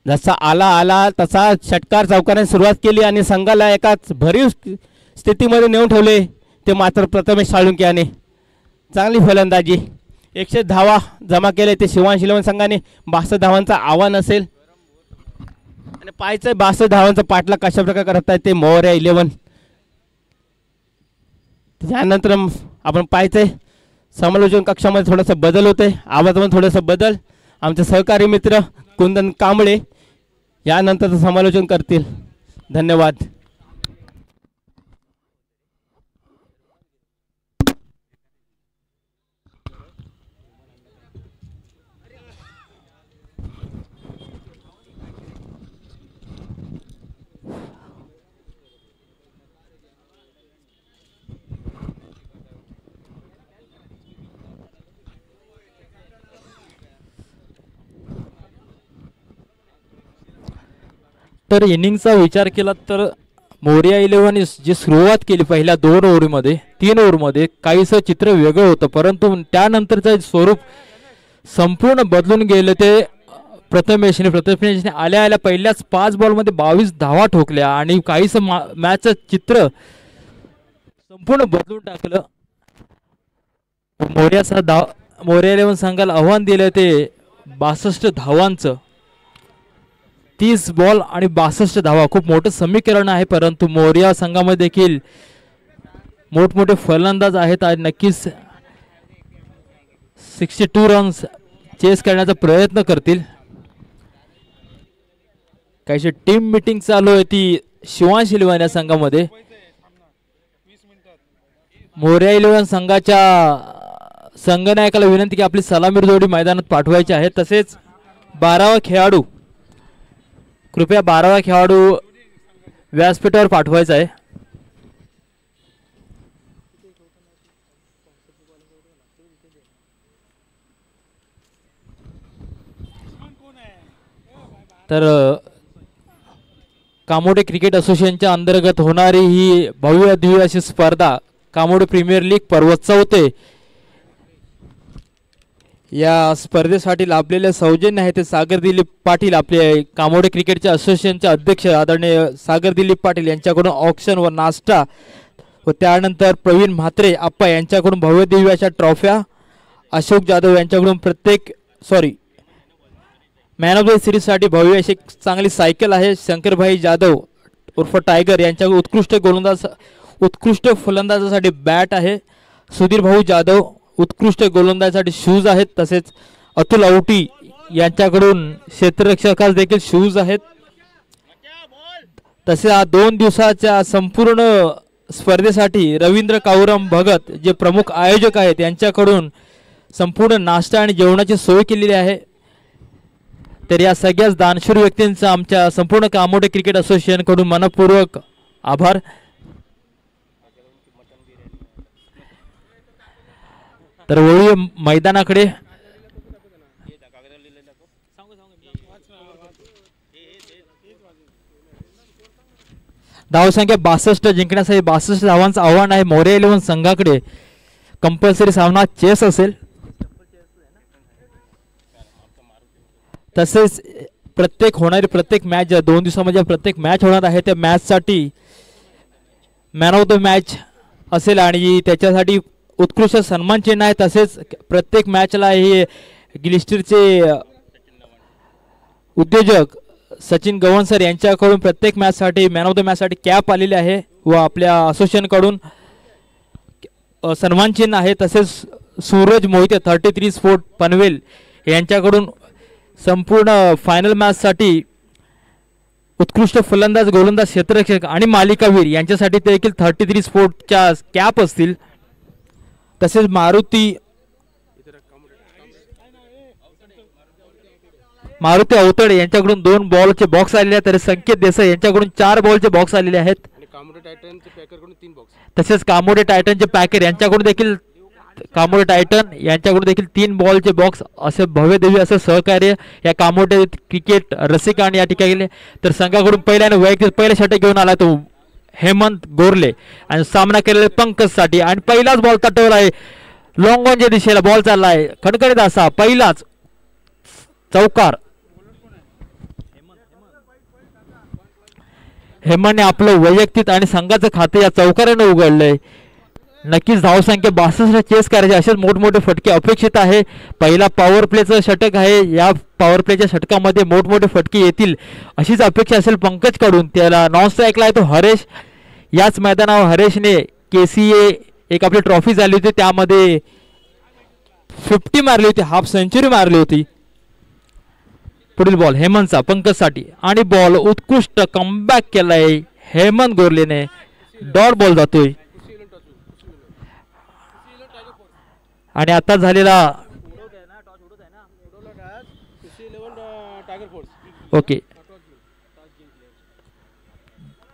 जसा आला तसा षटकार चौकाराने सुरुवात केली आणि संघाला एकाच भरीव स्थितीमध्ये नेऊन ठेवले ते मात्र प्रथमेश साळुंके याने. चांगली फलंदाजी. 100 धावा जमा केले ते शिवांश 11 संघाने. 62 धावांचा आव्हान असेल आणि पाहायचं 62 धावांचा पाठला कशा प्रकारे करत आहे ते मोरे 11. त्यानंतर आपण पाहायचंय समालोचन कक्षामध्ये थोडासा बदल होतोय, आवाजामध्ये थोडासा बदल. आमचे सहकारी मित्र कुंदन कांबळे यानंतरचं समालोचन करतील. धन्यवाद. तर इनिंगचा विचार केला तर मोरिया 11 जी सुरुवात केली पहिल्या 2 ओव्हरमध्ये 3 ओव्हरमध्ये काहीसं चित्र वेगळं होतं, परंतु त्यानंतरचं स्वरूप संपूर्ण बदलून गेलं. ते प्रथमेशने आल्या आल्या पहिल्याच 5 बॉलमध्ये 22 धावा ठोकल्या आणि काहीसं मॅचचं चित्र संपूर्ण बदलून टाकलं. मोरिया 11 संघाला आव्हान दिलं ते 62 धावांचं. 30 बॉल आणि 62 धावा खूप मोठं समीकरण आहे, परंतु मोरिया संघामध्ये देखील मोठमोठे फलंदाज आहेत आणि नक्कीच 62 रन्स चेस करण्याचा प्रयत्न करतील. काहीशी टीम मीटिंग चालू आहे ती शिवांश 11 या संघामध्ये. मोरिया 11 संघाच्या संघनायकाला विनंती की आपली सलामीर जोडी मैदानात पाठवायची आहे. तसेच 12वा खेळाडू कृपया 12वा खेळाडू व्यासपीठावर पाठवायचा आहे. तर कामोडे क्रिकेट असोसिएशनच्या अंतर्गत होणारी ही भव्य दिव्य अशी स्पर्धा कामोडे प्रीमियर लीग पर्व 4 या स्पर्धेसाठी लाभलेले सौजन्य आहे ते सागर दिलीप पाटील आपले कामोडे क्रिकेटच्या असोसिएशनचे अध्यक्ष आदरणीय सागर दिलीप पाटील यांच्याकडून ऑक्शन व नाश्ता व त्यानंतर प्रवीण म्हात्रे आप्पा यांच्याकडून भव्य दिव्य अशा ट्रॉफ्या, अशोक जाधव यांच्याकडून मॅन ऑफ द सिरीजसाठी भव्य अशी चांगली सायकल आहे. शंकरभाई जाधव उर्फ टायगर यांच्याकडून उत्कृष्ट फलंदाजासाठी बॅट आहे. सुधीर भाऊ जाधव उत्कृष्ट गोलंदाजासाठी शूज आहेत. तसेच अतुल औटी यांच्याकडून क्षेत्ररक्षकास देखील शूज आहेत. तसे 2 दिवसाच्या संपूर्ण स्पर्धेसाठी रवींद्र काऊराम भगत जे प्रमुख आयोजक आहेत यांच्याकडून संपूर्ण नाश्ता आणि जेवणाची सोय केलेली आहे. तर या सगळ्याच दानशूर व्यक्तींचा आमच्या संपूर्ण कामोडे क्रिकेट असोसिएशन कडून मनपूर्वक आभार. तर वळूया मैदानाकडे. धावसंख्या 62 जिंकण्यासाठी 62 धावांचं आव्हान आहे मोरिया 11 संघाकडे. कंपल्सरी सामना चेस असेल. तसेच प्रत्येक मॅच ज्या 2 दिवसामध्ये प्रत्येक मॅच होणार आहे त्या मॅचसाठी मॅन ऑफ द मॅच असेल आणि त्याच्यासाठी उत्कृष्ट सन्मान चिन्ह आहे. तसेच प्रत्येक मॅचला हे ग्लिस्टरचे उद्योजक सचिन गवण सर यांच्याकडून प्रत्येक मॅचसाठी मॅन ऑफ द मॅचसाठी कॅप आलेली आहे व आपल्या असोसिएशनकडून सन्मान चिन्ह आहे. तसेच सूरज मोहिते 33 स्पोर्ट पनवेल यांच्याकडून संपूर्ण फायनल मॅचसाठी उत्कृष्ट फलंदाज, गोलंदाज, क्षेत्ररक्षक आणि मालिकावीर यांच्यासाठी देखील 33 स्पोर्टच्या कॅप असतील. तसेच मारुती अवतडे यांच्याकडून 2 बॉलचे बॉक्स आलेले आहेत. तर संकेत देसाई यांच्याकडून 4 बॉलचे बॉक्स आलेले आहेत. तसेच कामोडे टायटनचे पॅकर यांच्याकडून देखील यांच्याकडून देखील 3 बॉलचे बॉक्स असे भव्य देवी असं सहकार्य या कामोडे क्रिकेट रसिकांनी या ठिकाणी. तर संघाकडून पहिला षटक घेऊन आला तो हेमंत गोरले आणि सामना केलेला पंकजसाठी आणि पहिलाच बॉल तटवला आहे. लॉंग ऑनच्या दिशेला बॉल चालला आहे खणखणीत असा पहिलाच चौकार. हेमंतने आपलं वैयक्तिक आणि संघाचं खाते या चौकाराने उघडलंय. नक्कीच धावसंख्या 62 चेस करायचे असेच मोठमोठे फटके अपेक्षित आहे. पहिला पॉवर प्लेचं षटक आहे. या पॉवर प्लेच्या षटकामध्ये मोठमोठे फटके येतील अशीच अपेक्षा असेल पंकज कडून. त्याला नॉन स्ट्राईकला आहे तो हरेश. याच मैदानावर हरेशने KCA एक आपली ट्रॉफी झाली होती त्यामध्ये 50 मारली होती, हाफ सेंचुरी मारली होती. पुढील बॉल हेमंतचा पंकजसाठी आणि बॉल उत्कृष्ट कमबॅक केलाय हेमंत गोरलेने. डॉट बॉल जातोय आणि आता झालेला ओके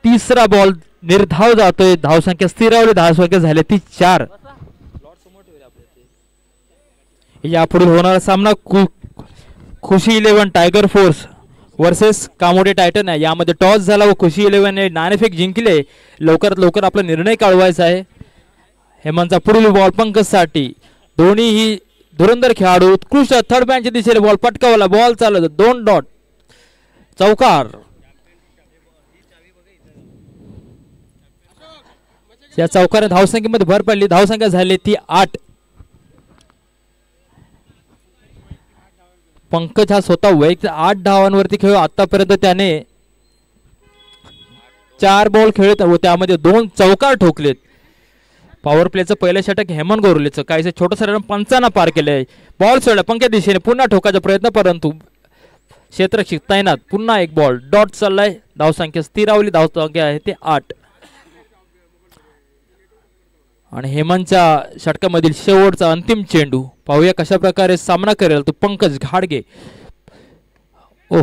तिसरा बॉल निर्धाव जातोय. धावसंख्या स्थिरावली, धावसंख्या झाली ती 4. यापुढे होणारा सामना खुशी 11 टायगर फोर्स वर्सेस कामोडे टायटन आहे. यामध्ये टॉस झाला व खुशी 11ने नाणेफेक जिंकले. लवकरात लवकर आपला निर्णय कळवायचा आहे. हेमंतचा पुढील बॉल पंकजसाठी. दोन्हीही धुरंधर खेळाडू उत्कृष्ट थर्ड मॅनच्या दिशेने बॉल पटकावला. बॉल चालत 2 डॉट चौकार. या चौकाने धावसंख्येमध्ये भर पडली. धावसंख्या झाली ती 8. पंकज हा स्वतः वैयक्तिक 8 धावांवरती खेळ. आतापर्यंत त्याने 4 बॉल खेळत व त्यामध्ये 2 चौकार ठोकलेत. पॉवर प्लेचं पहिलं षटक हेमंत गोरलेचं काहीसे छोटंसं रन 55 पार केलंय. बॉल सोडला पंकज दिशेने. पुन्हा ठोकायचा प्रयत्न परंतु क्षेत्ररक्षक तैनात. पुन्हा एक बॉल डॉट चाललाय. धावसंख्या स्थिरावली. धावसंख्या आहे ते 8. आणि हेमंतच्या षटकामधील शेवटचा अंतिम चेंडू. पाहूया कशा प्रकारे सामना करेल तो पंकज घाडगे. ओ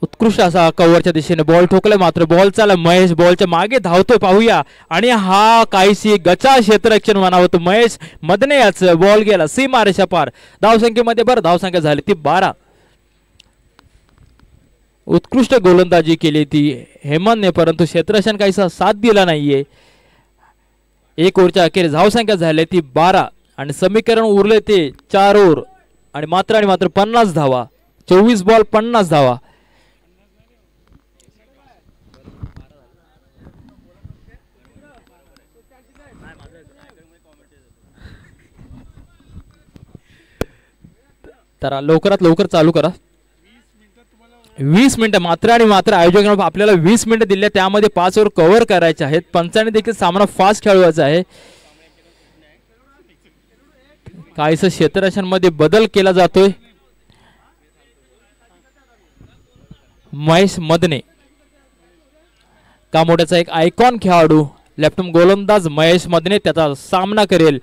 उत्कृष्ट असा कव्हरच्या दिशेने बॉल ठोकलाय. मात्र बॉल चाला. महेश बॉलच्या मागे धावतोय. पाहूया. आणि हा काहीशी गचा क्षेत्ररक्षण म्हणावं तो महेश मदने याच बॉल गेला सीमारेषा पार. धावसंख्येमध्ये बरं धावसंख्या झाली ती 12. उत्कृष्ट गोलंदाजी केली ती हेमंतने परंतु क्षेत्ररक्षण काहीसा साथ दिला नाहीये. 1 ओव्हरच्या अखेर धावसंख्या झाली ती 12 आणि समीकरण उरले ते 4 ओव्हर आणि मात्र 50 धावा. 24 बॉल 50 धावा. तर लवकरात लवकर चालू करा. 20 मिनिटं मात्र आयोजकांना आपल्याला 20 मिनिटं दिले. त्यामध्ये 5 ओव्हर कव्हर करायचे आहेत. पंचाने देखील सामना फास्ट खेळवायचा आहे. काहीसं क्षेत्ररक्षण मध्ये बदल केला जातोय. महेश मदने कामोड्याचा एक आयकॉन खेळाडू लेफ्ट गोलंदाज महेश मदने त्याचा सामना करेल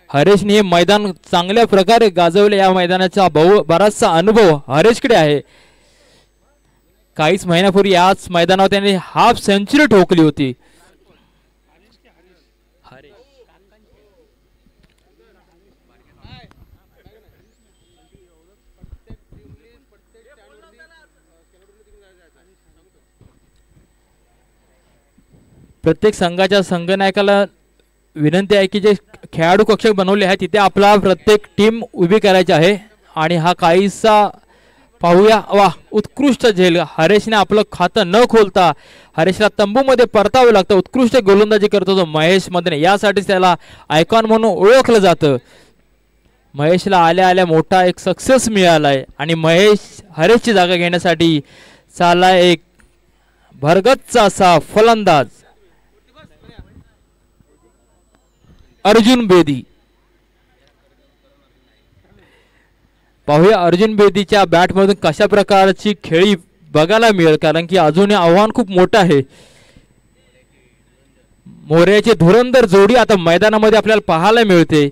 हरेशने हे मैदान चांगल्या प्रकारे गाजवले. या मैदानाचा बराचसा अनुभव हरेशकडे आहे. काहीच महिन्यापूर्वी याच मैदानावर त्याने हाफ सेंचुरी ठोकली होती. प्रत्येक संघाच्या संघनायकाला विनंती आहे की जे खेळाडू कक्षक बनवले आहे तिथे आपला प्रत्येक टीम उभी करायची आहे. आणि हा काहीसा पाहूया. वा उत्कृष्ट झेल. हरेशने आपलं खातं न खोलता हरेशला तंबूमध्ये परतावं लागतं. उत्कृष्ट गोलंदाजी करतो तो महेश मदने. यासाठीच त्याला आयकॉन म्हणून ओळखलं जातं. महेशला आल्या आल्या मोठा एक सक्सेस मिळालाय आणि महेश हरेशची जागा घेण्यासाठी चालला एक भरगच्च असा फलंदाज अर्जुन बेदी. पाहूया अर्जुन बेदीच्या बॅटमधून कशा प्रकारची खेळी बघायला मिळेल कारण की अजून आव्हान खूप मोठं आहे. मोर्याची धुरंधर जोडी आता मैदानामध्ये आपल्याला पाहायला मिळते.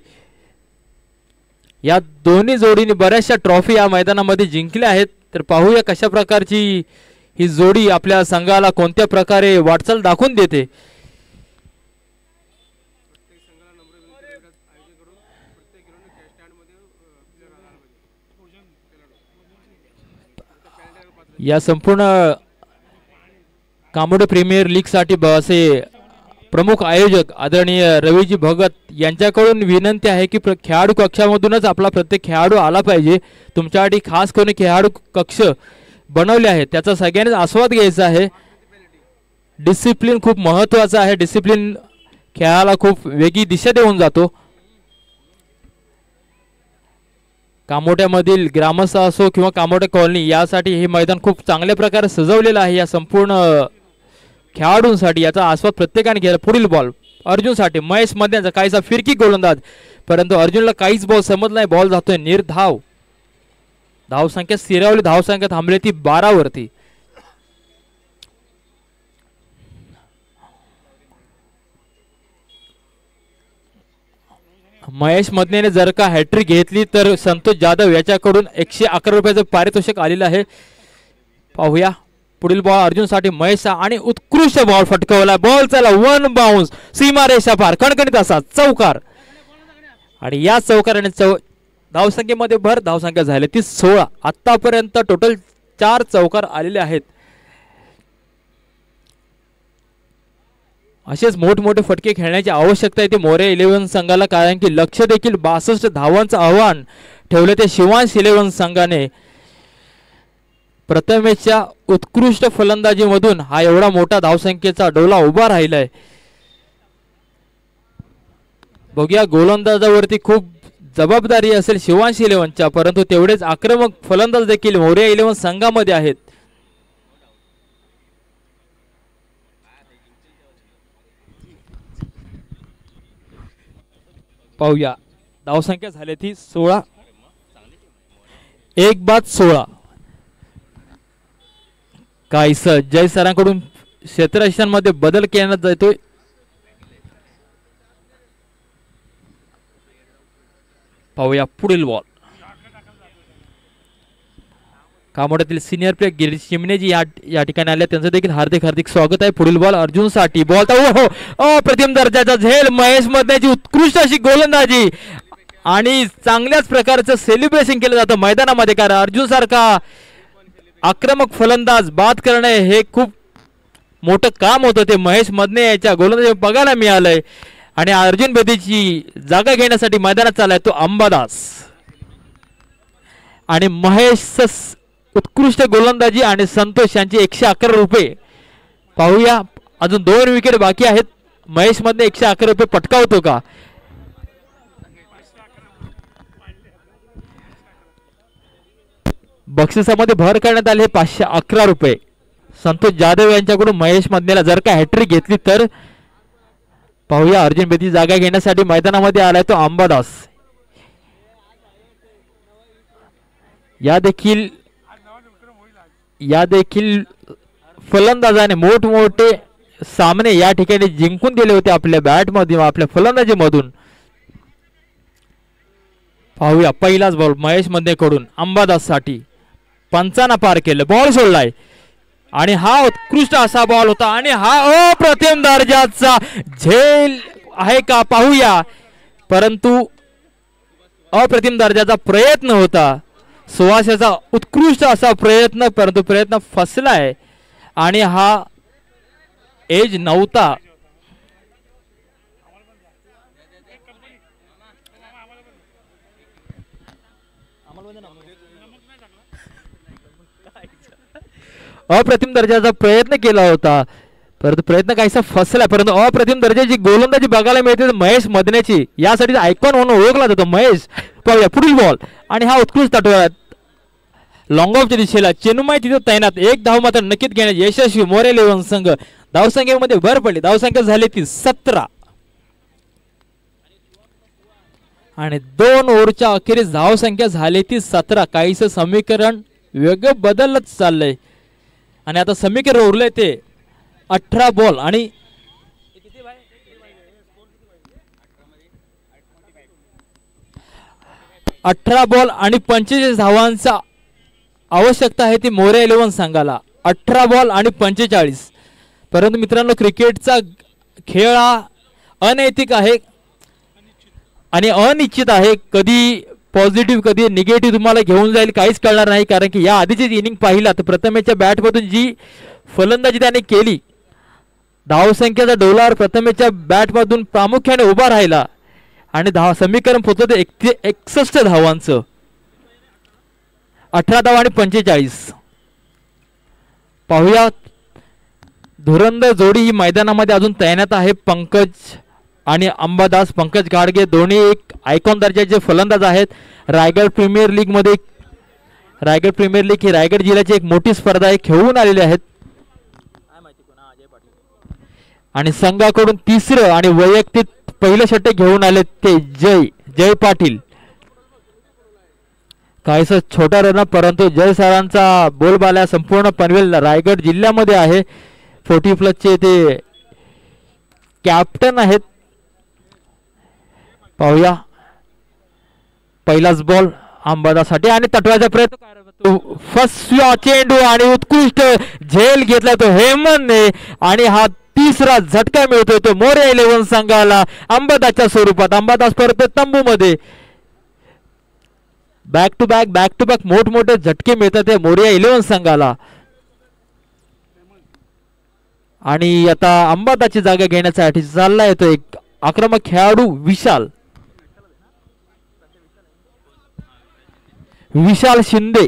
या दोन्ही जोडीने बऱ्याचशा ट्रॉफी या मैदानामध्ये जिंकल्या आहेत. तर पाहूया कशा प्रकारची ही जोडी आपल्या संघाला कोणत्या प्रकारे वाटचाल दाखवून देते. या संपूर्ण कामोडे प्रीमियर लीग साठी असे प्रमुख आयोजक आदरणीय रवीजी भगत यांच्याकडून विनंती आहे की खेळाडू कक्षामधूनच आपला प्रत्येक खेळाडू आला पाहिजे. तुमच्यासाठी खास कोणी खेळाडू कक्ष बनवले आहे त्याचा सगळ्यांनीच आस्वाद घ्यायचा आहे. डिसिप्लिन खूप महत्त्वाचा आहे. डिसिप्लिन खेळाला खूप वेगळी दिशा देऊन जातो. कामोट्यामधील ग्रामस्थ असो किंवा कामोट्या कॉलनी यासाठी हे मैदान खूप चांगल्या प्रकारे सजवलेलं आहे. या संपूर्ण खेळाडूंसाठी याचा आस्वाद प्रत्येकाने घ्यायला. पुढील बॉल अर्जुनसाठी महेश मदनेचा काहीसा फिरकी गोलंदाज परंतु अर्जुनला काहीच बॉल समजला नाही. बॉल जातोय निर्धाव. धावसंख्या स्थिरावली. धावसंख्या थांबली ती 12 वरती. महेश मदनेने जर का हॅट्रिक घेतली तर संतोष जाधव याच्याकडून 111 रुपयाचं पारितोषिक आलेलं आहे. पाहूया पुढील बॉल अर्जुनसाठी महेश आणि उत्कृष्ट बॉल फटकवला. बॉल चला 1 बाउन्स सीमारेषा पार. कणकणीत असा चौकार आणि या चौकाराने धावसंख्येमध्ये भर. धावसंख्या झाली ती 16. आतापर्यंत टोटल 4 चौकार आलेले आहेत. असेच मोठमोठे फटके खेळण्याची आवश्यकता आहे ती मोरे 11 संघाला, कारण की लक्ष देखील 62 धावांचं आव्हान ठेवले ते शिवांश 11 संघाने. प्रथमेशच्या उत्कृष्ट फलंदाजीमधून हा एवढा मोठा धावसंख्येचा डोला उभा राहिलाय. बघूया गोलंदाजावरती खूप जबाबदारी असेल शिवांश 11च्या, परंतु तेवढेच आक्रमक फलंदाज देखील मोरे 11 संघामध्ये आहेत. पाहूया धावसंख्या झाली ती 16. 1-16. काहीस जय सरांकडून क्षेत्ररक्षणामध्ये बदल करण्यात येतोय. पाहूया पुढील बॉल. कामोड्यातील सिनियर प्लेयर गिरीश चिमणेजी या ठिकाणी आले, त्यांचं देखील हार्दिक हार्दिक स्वागत आहे. पुढील बॉल अर्जुन साठी. बॉल हो अप्रतिम दर्जाचा झेल. महेश मधण्याची उत्कृष्ट अशी गोलंदाजी आणि चांगल्याच प्रकारचं सेलिब्रेशन केलं जातं मैदानामध्ये, कारण अर्जुन सारखा आक्रमक फलंदाज बाद करणे हे खूप मोठं काम होतं. ते महेश मधने याच्या गोलंदाजी बघायला मिळालंय. आणि अर्जुन बेदीची जागा घेण्यासाठी मैदानात चाललाय तो अंबादास. आणि महेश उत्कृष्ट गोलंदाजी आणि संतोष यांची 111 रुपये. पाहूया अजून 2 विकेट बाकी आहेत. महेश मधने 111 रुपये पटकावतो का? बक्षिसामध्ये भर करण्यात आले 511 रुपये. संतोष जाधव यांच्याकडून महेश मधनेला जर का हॅट्रिक घेतली तर. पाहूया अर्जुन बेदी जागा घेण्यासाठी मैदानामध्ये आलाय तो अंबादास. या देखील फलंदाजाने मोठमोठे सामने या ठिकाणी जिंकून दिले होते आपल्या बॅट मधून, आपल्या फलंदाजी मधून. पाहूया पहिलाच बॉल महेश मधने कडून अंबादास साठी. 55 पार केलं. बॉल सोडलाय आणि हा उत्कृष्ट असा बॉल होता आणि हा अप्रतिम दर्जाचा झेल आहे का पाहूया. परंतु अप्रतिम दर्जाचा प्रयत्न होता. सुवासाचा उत्कृष्ट असा प्रयत्न, परंतु प्रयत्न फसलाय आणि हा एज नव्हता. अप्रतिम दर्जाचा प्रयत्न केला होता, परंतु प्रयत्न काहीसा फसला. परंतु अप्रतिम दर्जाची गोलंदाजी बघायला मिळते महेश मधनेची. यासाठी आयकॉन म्हणून ओळखला जातो महेश. पाहूया पुढील बॉल आणि हा उत्कृष्ट तटवडा लॉंग ऑफच्या दिशेला. चेन्नई तिथे तैनात. 1 धाव मात्र नक्कीच घेण्याचे यशस्वी मोरे 11 संघ. धावसंख्येमध्ये भर पडली. धावसंख्या झाली ती 17 आणि 2 ओव्हरच्या अखेरीस धावसंख्या झाली ती 17. काहीसं समीकरण वेगळं बदलत चाललंय आणि आता समीकरण उरलंय ते 18 बॉल आणि 18 बॉल आणि 45 धावांचा आवश्यकता आहे ती मोरे 11 संघाला. 18 बॉल आणि 45. परंतु मित्रांनो क्रिकेटचा खेळ हा अनैतिक आहे आणि अनिश्चित आहे. कधी पॉझिटिव्ह कधी निगेटिव्ह तुम्हाला घेऊन जाईल काहीच कळणार नाही, कारण की या आधीची इनिंग पाहिला तर प्रथमेशच्या बॅटमधून जी फलंदाजी त्याने केली, धावसंख्येचा डोलार प्रथमेशच्या बॅटमधून प्रामुख्याने उभा राहिला आणि समीकरण पोहोचलं 61 धावांचं. 18 धावा आणि 45. पाहूया धुरंदर जोडी ही मैदानामध्ये अजून तैनात आहे. पंकज आणि अंबादास. पंकज गाडगे दोन्ही एक आयकॉन दर्जाचे फलंदाज आहेत. रायगड प्रीमियर लीग मध्ये ही रायगड जिल्ह्याची एक मोठी स्पर्धा आहे, खेळून आलेले आहेत. आणि संघाकडून तिसरं आणि वैयक्तिक पहिलं षटक घेऊन आले ते जय पाटील. काहीसा छोटा रन, परंतु जय सरांचा बोलबाला संपूर्ण पनवेल रायगड जिल्ह्यामध्ये आहे. 40+ चे ते कॅप्टन आहेत. पाहूया पहिलाच बॉल अंबादासाठी आणि तटवायचा प्रयत्न. फर्स्ट चेंडू आणि उत्कृष्ट झेल घेतला तो हेमंतने आणि हा तिसरा झटका मिळतोय तो मोरे 11 संघाला अंबादासच्या स्वरूपात. अंबादास परत तंबू मध्ये. बॅक टू बॅक मोठमोठे झटके मिळतात ते मोरया 11 संघाला. आणि आता अंबादाची जागा घेण्यासाठी चालला येतो एक आक्रमक खेळाडू विशाल शिंदे,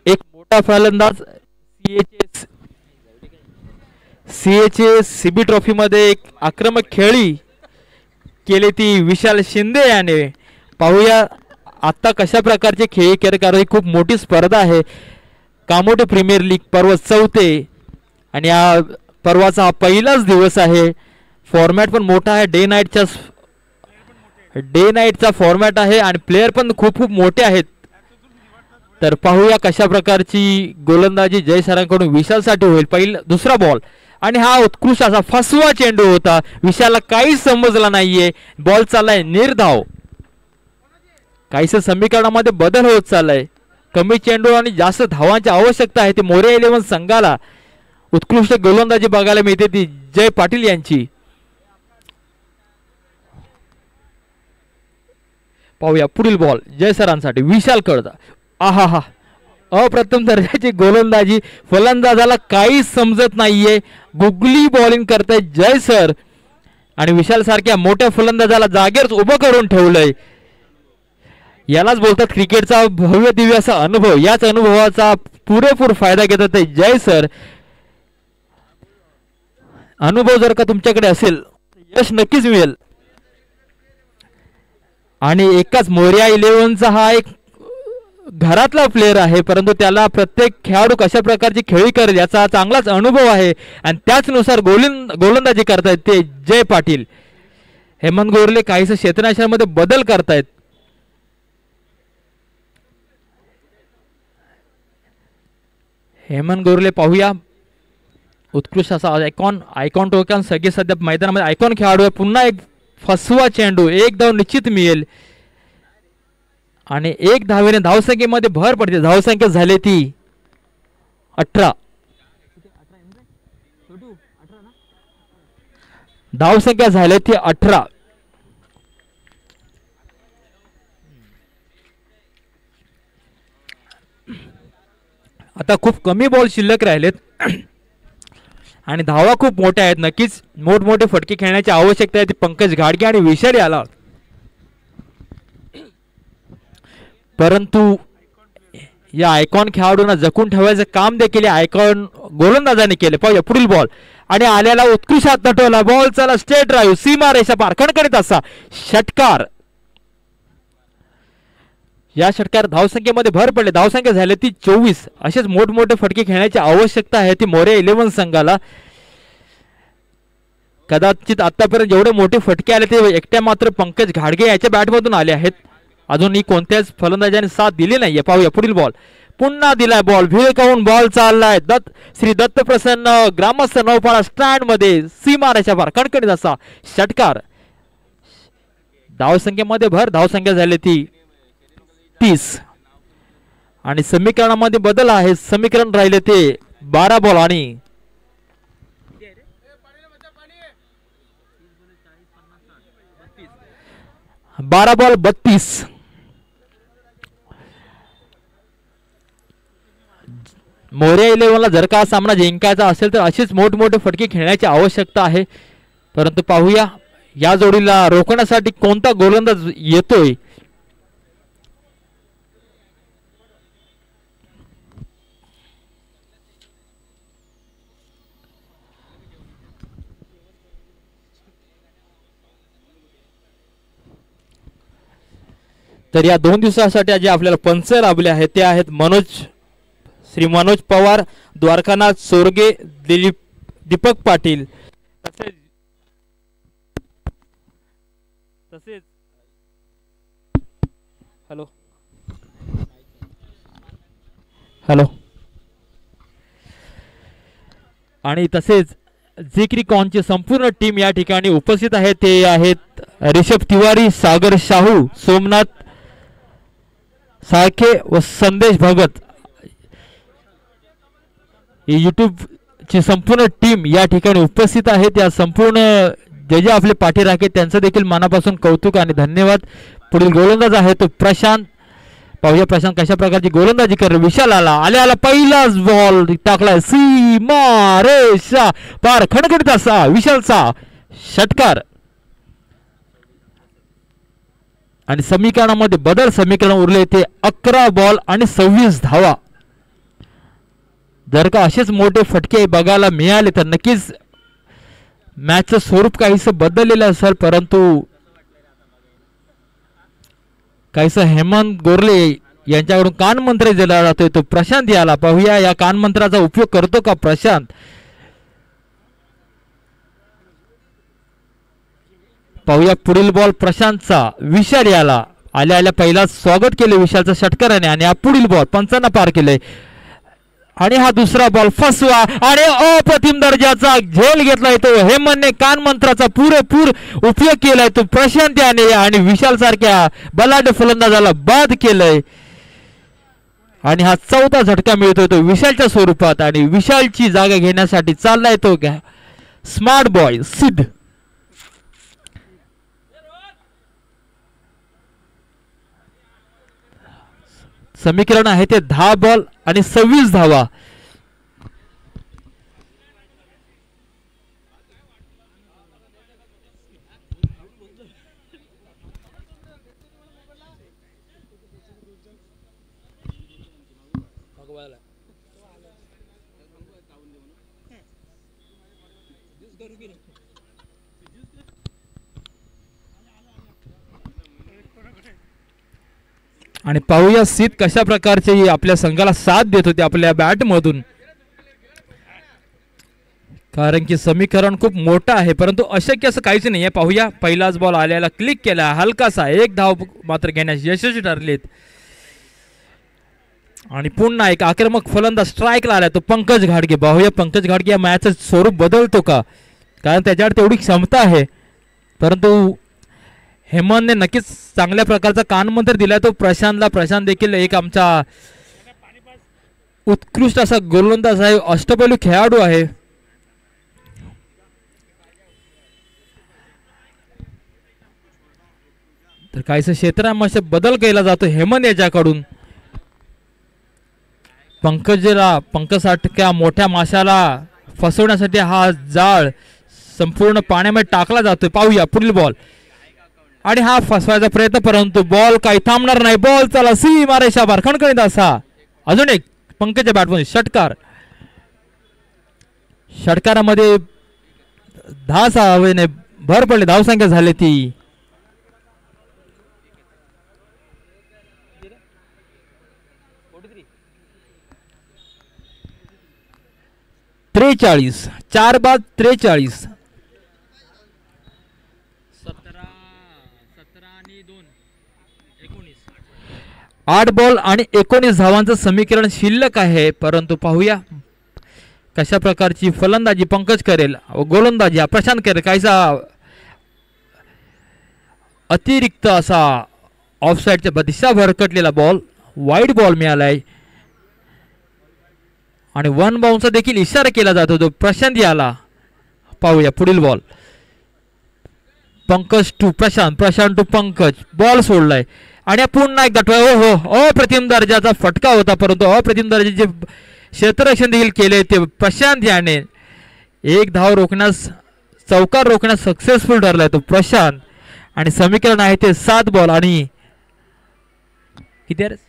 एक मोठा फलंदाज. सीबी ट्रॉफी मध्ये एक आक्रमक खेळी केली ती विशाल शिंदे याने. पाहूया आता कशा प्रकारचे खेळी केले, कारण ही खूप मोठी स्पर्धा आहे. कामोटे प्रीमियर लीग पर्व 4 आणि या पर्वाचा हा पहिलाच दिवस आहे. फॉर्मॅट पण मोठा आहे, डे नाईटचा फॉर्मॅट आहे आणि प्लेयर पण खूप मोठे आहेत. तर पाहूया कशा प्रकारची गोलंदाजी जय सरांकडून विशालसाठी होईल. दुसरा बॉल आणि हा उत्कृष्ट असा फसवा चेंडू होता. विशालला काहीच समजला नाहीये. बॉल चाललाय निर्धाव. काहीच समीकरणामध्ये बदल होत चाललाय. कमी चेंडू आणि जास्त धावांची आवश्यकता आहे ती मोरया 11 संघाला. उत्कृष्ट गोलंदाजी बघायला मिळते ती जय पाटील यांची. पाहूया पुढील बॉल जय सरांसाठी विशाल कडदा. आहा, अप्रथम दर्जाची गोलंदाजी. फलंदाजाला काहीच समजत नाहीये. गुगली बॉलिंग करतायत जय सर आणि विशाल सारख्या मोठ्या फलंदाजाला जागेवर उभं करून ठेवलंय. यालाच बोलतात क्रिकेटचा भव्य दिव्य असा अनुभव. याच अनुभवाचा पुरेपूर फायदा घेतात जय सर. अनुभव जर का तुमच्याकडे असेल यश नक्कीच मिळेल. आणि एकाच मोरया 11चा हा एक घरातला प्लेयर आहे, परंतु त्याला प्रत्येक खेळाडू कशा प्रकारची खेळी करेल याचा चांगलाच अनुभव आहे आणि त्याचनुसार गोलंदाजी करतायत ते जय पाटील. हेमंत गोरले काहीस क्षेत्ररक्षणामध्ये बदल करतायत. हेमंत गोरले पाहूया उत्कृष्ट असा आयकॉन टोकन सगळे सध्या मैदानामध्ये आयकॉन खेळाडू आहे. पुन्हा एक फसवा चेंडू, एक धाव निश्चित मिळेल आणि एक धावेने धावसंख्येमध्ये भर पडते. धावसंख्या झाली ती 18. धावसंख्या झाली ती 18. आता खूप कमी बॉल शिल्लक राहिलेत आणि धावा खूप मोठ्या आहेत. नक्कीच मोठमोठे फटके खेळण्याची आवश्यकता आहे ती पंकज घाडगे आणि विशाल याला. परंतु या आयकॉन खेळाडूंना जपून ठेवायचं काम देखील आयकॉन गोलंदाजाने केले. पाहूया पुढील बॉल आणि आल्याला उत्कृष्ट हात नटवला. बॉल चला स्ट्रेट ड्राईव्ह, सीमा रेषा पार, खणखणीत असा षटकार. या षटकार धावसंख्येमध्ये भर पडले. धावसंख्या झाली ती 24. असेच मोठमोठे फटके खेळण्याची आवश्यकता आहे ती मोरया 11 संघाला. कदाचित आतापर्यंत जेवढे मोठे फटके आले ते एकट्या मात्र पंकज घाडगे याच्या बॅटमधून आले आहेत. अजूनही कोणत्याच फलंदाजाने साथ दिली नाहीये. पाहूया पुढील बॉल. पुन्हा दिलाय बॉल, भिळकावून बॉल चाललाय. श्री दत्त प्रसन्न ग्रामस्थ नौपाडा स्टँड मध्ये सीमा रेषा पार, कणकणीत असा षटकार. धावसंख्येमध्ये भर. धावसंख्या झाली ती 30 आणि समीकरणामध्ये बदल आहे. समीकरण राहिले ते 12 बॉल आणि 12 बॉल 32. मोरया 11ला जर का सामना जिंकायचा असेल तर अशीच मोठमोठे फटके खेळण्याची आवश्यकता आहे. परंतु पाहूया या जोडीला रोखण्यासाठी कोणता गोलंदाज येतोय. तर या 2 दिवसासाठी जे आपल्याला पंच लाभले आहेत ते आहेत श्री मनोज पवार, द्वारकानाथ सोरगे, दीपक पाटील, तसेच हॅलो आणि तसेच जिक्री कॉनची संपूर्ण टीम या ठिकाणी उपस्थित आहे. ते आहेत ऋषभ तिवारी, सागर शाहू, सोमनाथ साळके व संदेश भगत. यूट्यूब ची संपूर्ण टीम या ठिकाणी उपस्थित आहे. त्या संपूर्ण जे जे आपले पाठीराखे त्यांचं देखील मनापासून कौतुक आणि धन्यवाद. पुढील गोलंदाज आहे तो प्रशांत. पाहूया प्रशांत कशा प्रकारची गोलंदाजी कर. विशाल आला पहिलाच बॉल टाकलाय सीमा रेषा पार, खणखणीत असा विशालचा षटकार. आणि समीकरणामध्ये बदल, समीकरण उरले ते 11 बॉल आणि 26 धावा. जर का असेच मोठे फटके बघायला मिळाले तर नक्कीच मॅचचं स्वरूप काहीसं बदललेलं असेल. परंतु काहीसं हेमंत गोरले यांच्याकडून कानमंत्र दिला जातोय तो प्रशांत याला. पाहूया या कानमंत्राचा उपयोग करतो का प्रशांत. पाहूया पुढील बॉल प्रशांतचा. विशाल याला आल्या पहिला स्वागत केले विशालचं षटकाराने. आणि हा पुढील बॉल पंचांना पार केले. आणि हा दुसरा बॉल फसवा आणि अप्रतिम दर्जाचा झेल घेतलाय तो हेमंतने. कानमंत्राचा पुरेपूर उपयोग केलाय तो प्रशांत याने आणि विशाल सारख्या बलाढ्य फलंदाजाला बाद केलंय. आणि हा चौथा झटका मिळतोय तो विशालच्या स्वरूपात. आणि विशालची जागा घेण्यासाठी चाललाय तो स्मार्ट बॉय सिद्ध. समीकरण आहे ते 10 बॉल आणि 26 धावा. आणि पाहूया सीत कशा प्रकारचे आपल्या संघाला साथ देत होते आपल्या बॅट मधून. कारण की समीकरण खूप मोठं आहे परंतु अशक्य असं काहीच नाही आहे. पाहूया पहिलाच बॉल आल्याला क्लिक केला, हलकासा एक धाव मात्र घेण्यास यशस्वी ठरलेत. आणि पुन्हा एक आक्रमक फलंदाज स्ट्राईकला आला तो पंकज घाडगे. पाहूया पंकज घाडगे या मॅचचं स्वरूप बदलतो का, कारण त्याच्यावर तेवढी क्षमता आहे. परंतु हेमंतने नक्कीच चांगल्या प्रकारचा कानमंत्र दिला तो प्रशांतला. प्रशांत देखील एक आमचा उत्कृष्ट असा गोलंदाज आहे, अष्टपैलू खेळाडू आहे. तर काहीसं क्षेत्रामध्ये बदल केला जातो हेमंत याच्याकडून. पंकज सारख्या मोठ्या माशाला फसवण्यासाठी हा जाळ संपूर्ण पाण्यामध्ये टाकला जातोय. पाहूया पुढील बॉल आणि हा फसवायचा प्रयत्न परंतु बॉल काही थांबणार नाही. बॉल चला सीमा रेषा पार, खणखणीत असा अजून एक पंकजच्या बॅटमध्ये षटकार. षटकारामध्ये 10 धावेने भर पडली, धावसंख्या झाली ती 43. 4 बाद 43. 8 बॉल आणि 19 धावांचं समीकरण शिल्लक आहे. परंतु पाहूया कशा प्रकारची फलंदाजी पंकज करेल, गोलंदाजी प्रशांत करेल. काहीसा अतिरिक्त असा ऑफसाईडच्या दिशा भरकटलेला बॉल, वाईड बॉल मिळालाय. आणि 1 बाउन्सचा देखील इशारा केला जातो तो प्रशांत याला. पाहूया पुढील ball Pankaj to Prashant, Prashant to Pankaj. Ball सोडलाय आणि पुन्हा एकदा अप्रतिम दर्जाचा फटका होता. परंतु अप्रतिम दर्जाचे क्षेत्ररक्षण देखील केले ते प्रशांत याने. एक धाव रोखण्यास, चौकार रोखण्यास सक्सेसफुल ठरलाय तो प्रशांत. आणि समीकरण आहे ते 7 बॉल आणि किती आहे,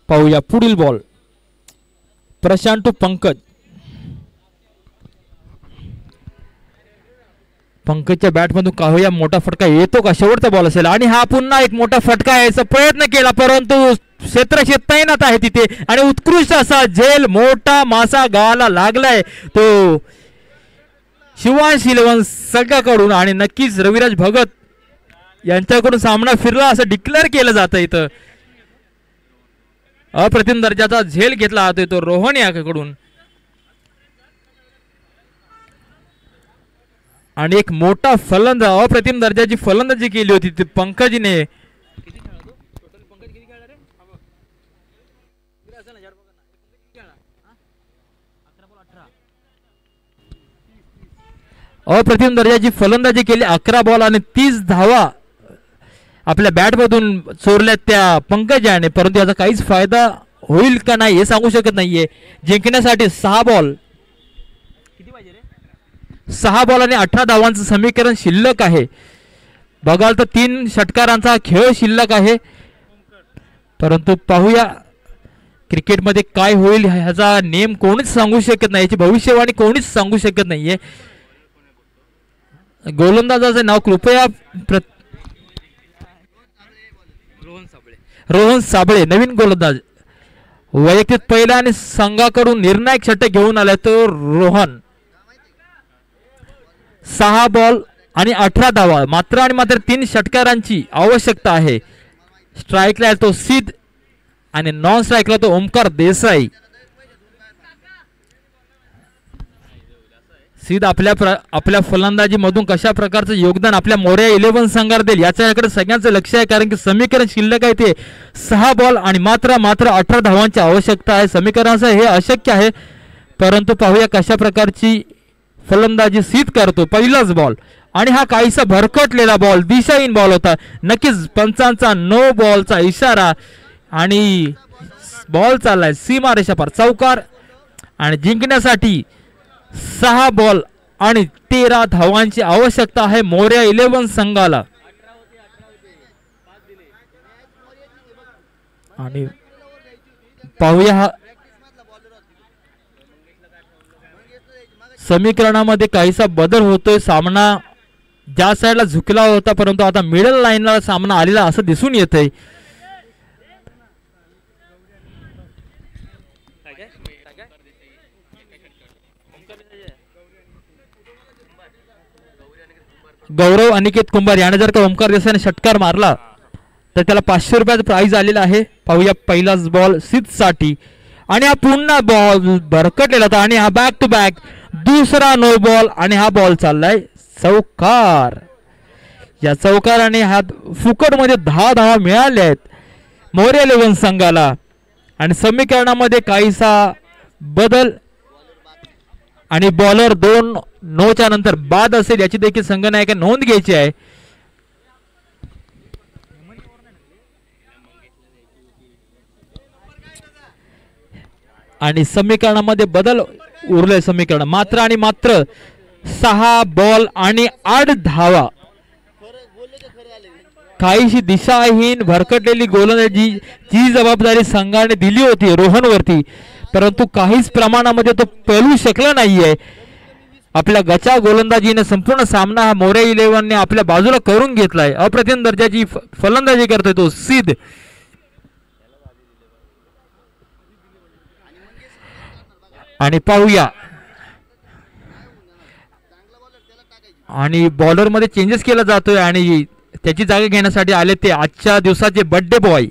पाहूया पुढील बॉल प्रशांत टू पंकज. पंकजच्या बॅटमधून पाहूया मोठा फटका येतो का, शेवटचा बॉल असेल. आणि हा पुन्हा एक मोठा फटका यायचा प्रयत्न केला परंतु क्षेत्ररक्षक तैनात आहे तिथे. आणि उत्कृष्ट असा झेल, मोठा मासा गावाला लागलाय तो शिवांश इलेव्हन संघाकडून. आणि नक्कीच रविराज भगत यांच्याकडून सामना फिरला असं डिक्लेअर केलं जातं इथं. अप्रतिम दर्जाचा झेल घेतला जातोय तो रोहन याकडून. आणि एक मोठा फलंदाज, अप्रतिम दर्जाची फलंदाजी केली होती ती पंकजने. अप्रतिम दर्जाची फलंदाजी केली, 11 बॉल आणि 30 धावा आपल्या बॅटमधून चोरल्यात त्या पंकज याने, परंतु याचा काहीच फायदा होईल का नाही हे सांगू शकत नाहीये. जिंकण्यासाठी 6 बॉल आणि 18 धावांचं समीकरण शिल्लक आहे. बघाल तर 3 षटकारांचा खेळ शिल्लक आहे, परंतु पाहूया क्रिकेटमध्ये काय होईल ह्याचा नेम कोणीच सांगू शकत नाही, याची भविष्यवाणी कोणीच सांगू शकत नाहीये. गोलंदाजाचे नाव कृपया रोहन साबळे नवीन गोलंदाज, वैयक्तिक पहिला आणि संघाकडून निर्णायक षटक घेऊन आलाय तो रोहन. 6 बॉल आणि 18 धावा, मात्र आणि मात्र 3 षटकारांची आवश्यकता आहे. स्ट्राईकला तो सिद्ध आणि नॉन स्ट्राईकला तो ओमकार देसाई. सिद्ध आपल्या फलंदाजी मधून कशा प्रकारचं योगदान आपल्या मोर्या 11 संघाला देईल याच्याकडे सगळ्यांचं लक्ष आहे, कारण की समीकरण शिल्लक आहे ते 6 बॉल आणि मात्र 18 धावांची आवश्यकता आहे. समीकरणाचं हे अशक्य आहे, परंतु पाहूया कशा प्रकारची फलंदाजी सिद्ध करतो. पहिलाच बॉल आणि हा काहीसा भरकटलेला बॉल, दिशाहीन बॉल होता. नक्कीच पंचांचा नो बॉलचा इशारा आणि बॉल चाललाय सीमारेषा पार, चौकार. आणि जिंकण्यासाठी 6 बॉल आणि 13 धावांची आवश्यकता आहे मोर्या 11 संघाला. आणि पाहूया हा समीकरणामध्ये काहीसा बदल होतोय. सामना ज्या साईडला झुकला होता, परंतु आता मिडल लाईनला सामना आलेला असं दिसून येतंय. गौरव अनिकेत कुंभार याने जर का ओमकार देसाईने षटकार मारला तर त्याला 500 रुपयाचं प्राइज आलेला आहे. पाहूया पहिलाच बॉल सिद्ध साठी आणि हा पुन्हा बॉल भरकटलेला होता आणि हा बॅक टू बॅक दुसरा नो बॉल आणि हा बॉल चाललाय चौकार. या चौकाराने हा फुकट मध्ये 10 धावा मिळाल्या आहेत मोर्या 11 संघाला. आणि समीकरणामध्ये काहीसा बदल आणि बॉलर 2 नोच्या नंतर बाद असेल याची देखील संघनायकाने नोंद घ्यायची आहे. आणि समीकरणामध्ये बदल उरले. समीकरण मात्र आणि मात्र 6 बॉल आणि 8 धावा. काहीशी दिशाहीन भरकटलेली गोलंदाजी जी जबाबदारी संघाने दिली होती रोहनवरती, परंतु काहीच प्रमाणामध्ये तो पेलू शकला नाहीये. आपल्या गचा गोलंदाजीने संपूर्ण सामना हा मोर्या 11 ने आपल्या बाजूला करून घेतलाय. अप्रतिम दर्जाची फलंदाजी करतोय तो सिद्ध. आणि पाहूया आणि बॉलर मध्ये चेंजेस केला जातोय आणि त्याची जागा घेण्यासाठी आले ते आजच्या दिवसाचे बर्थडे बॉय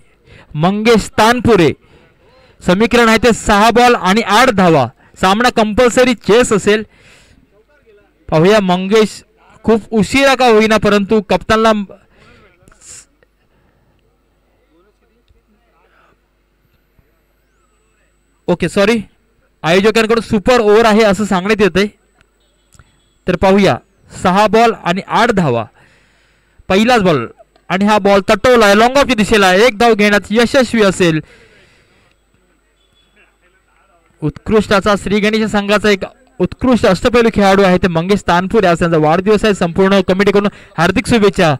मंगेश तानपुरे. समीकरण आहे ते 6 बॉल आणि 8 धावा. सामना कंपल्सरी चेस असेल. पाहूया मंगेश खूप उशिरा का होईना, परंतु कप्तानला ओके सॉरी आयोजकांकडून सुपर ओव्हर आहे असं सांगण्यात येतंय. तर पाहूया 6 बॉल आणि 8 धावा. पहिलाच बॉल आणि हा बॉल तटवलाय लॉंग ऑफच्या दिशेला. 1 धाव घेण्यात यशस्वी असेल. उत्कृष्टाचा श्री गणेश संघाचा एक उत्कृष्ट अष्टपैलू खेळाडू आहे ते मंगेश तानपुरे. आज त्यांचा वाढदिवस आहे. संपूर्ण कमिटीकडून हार्दिक शुभेच्छा.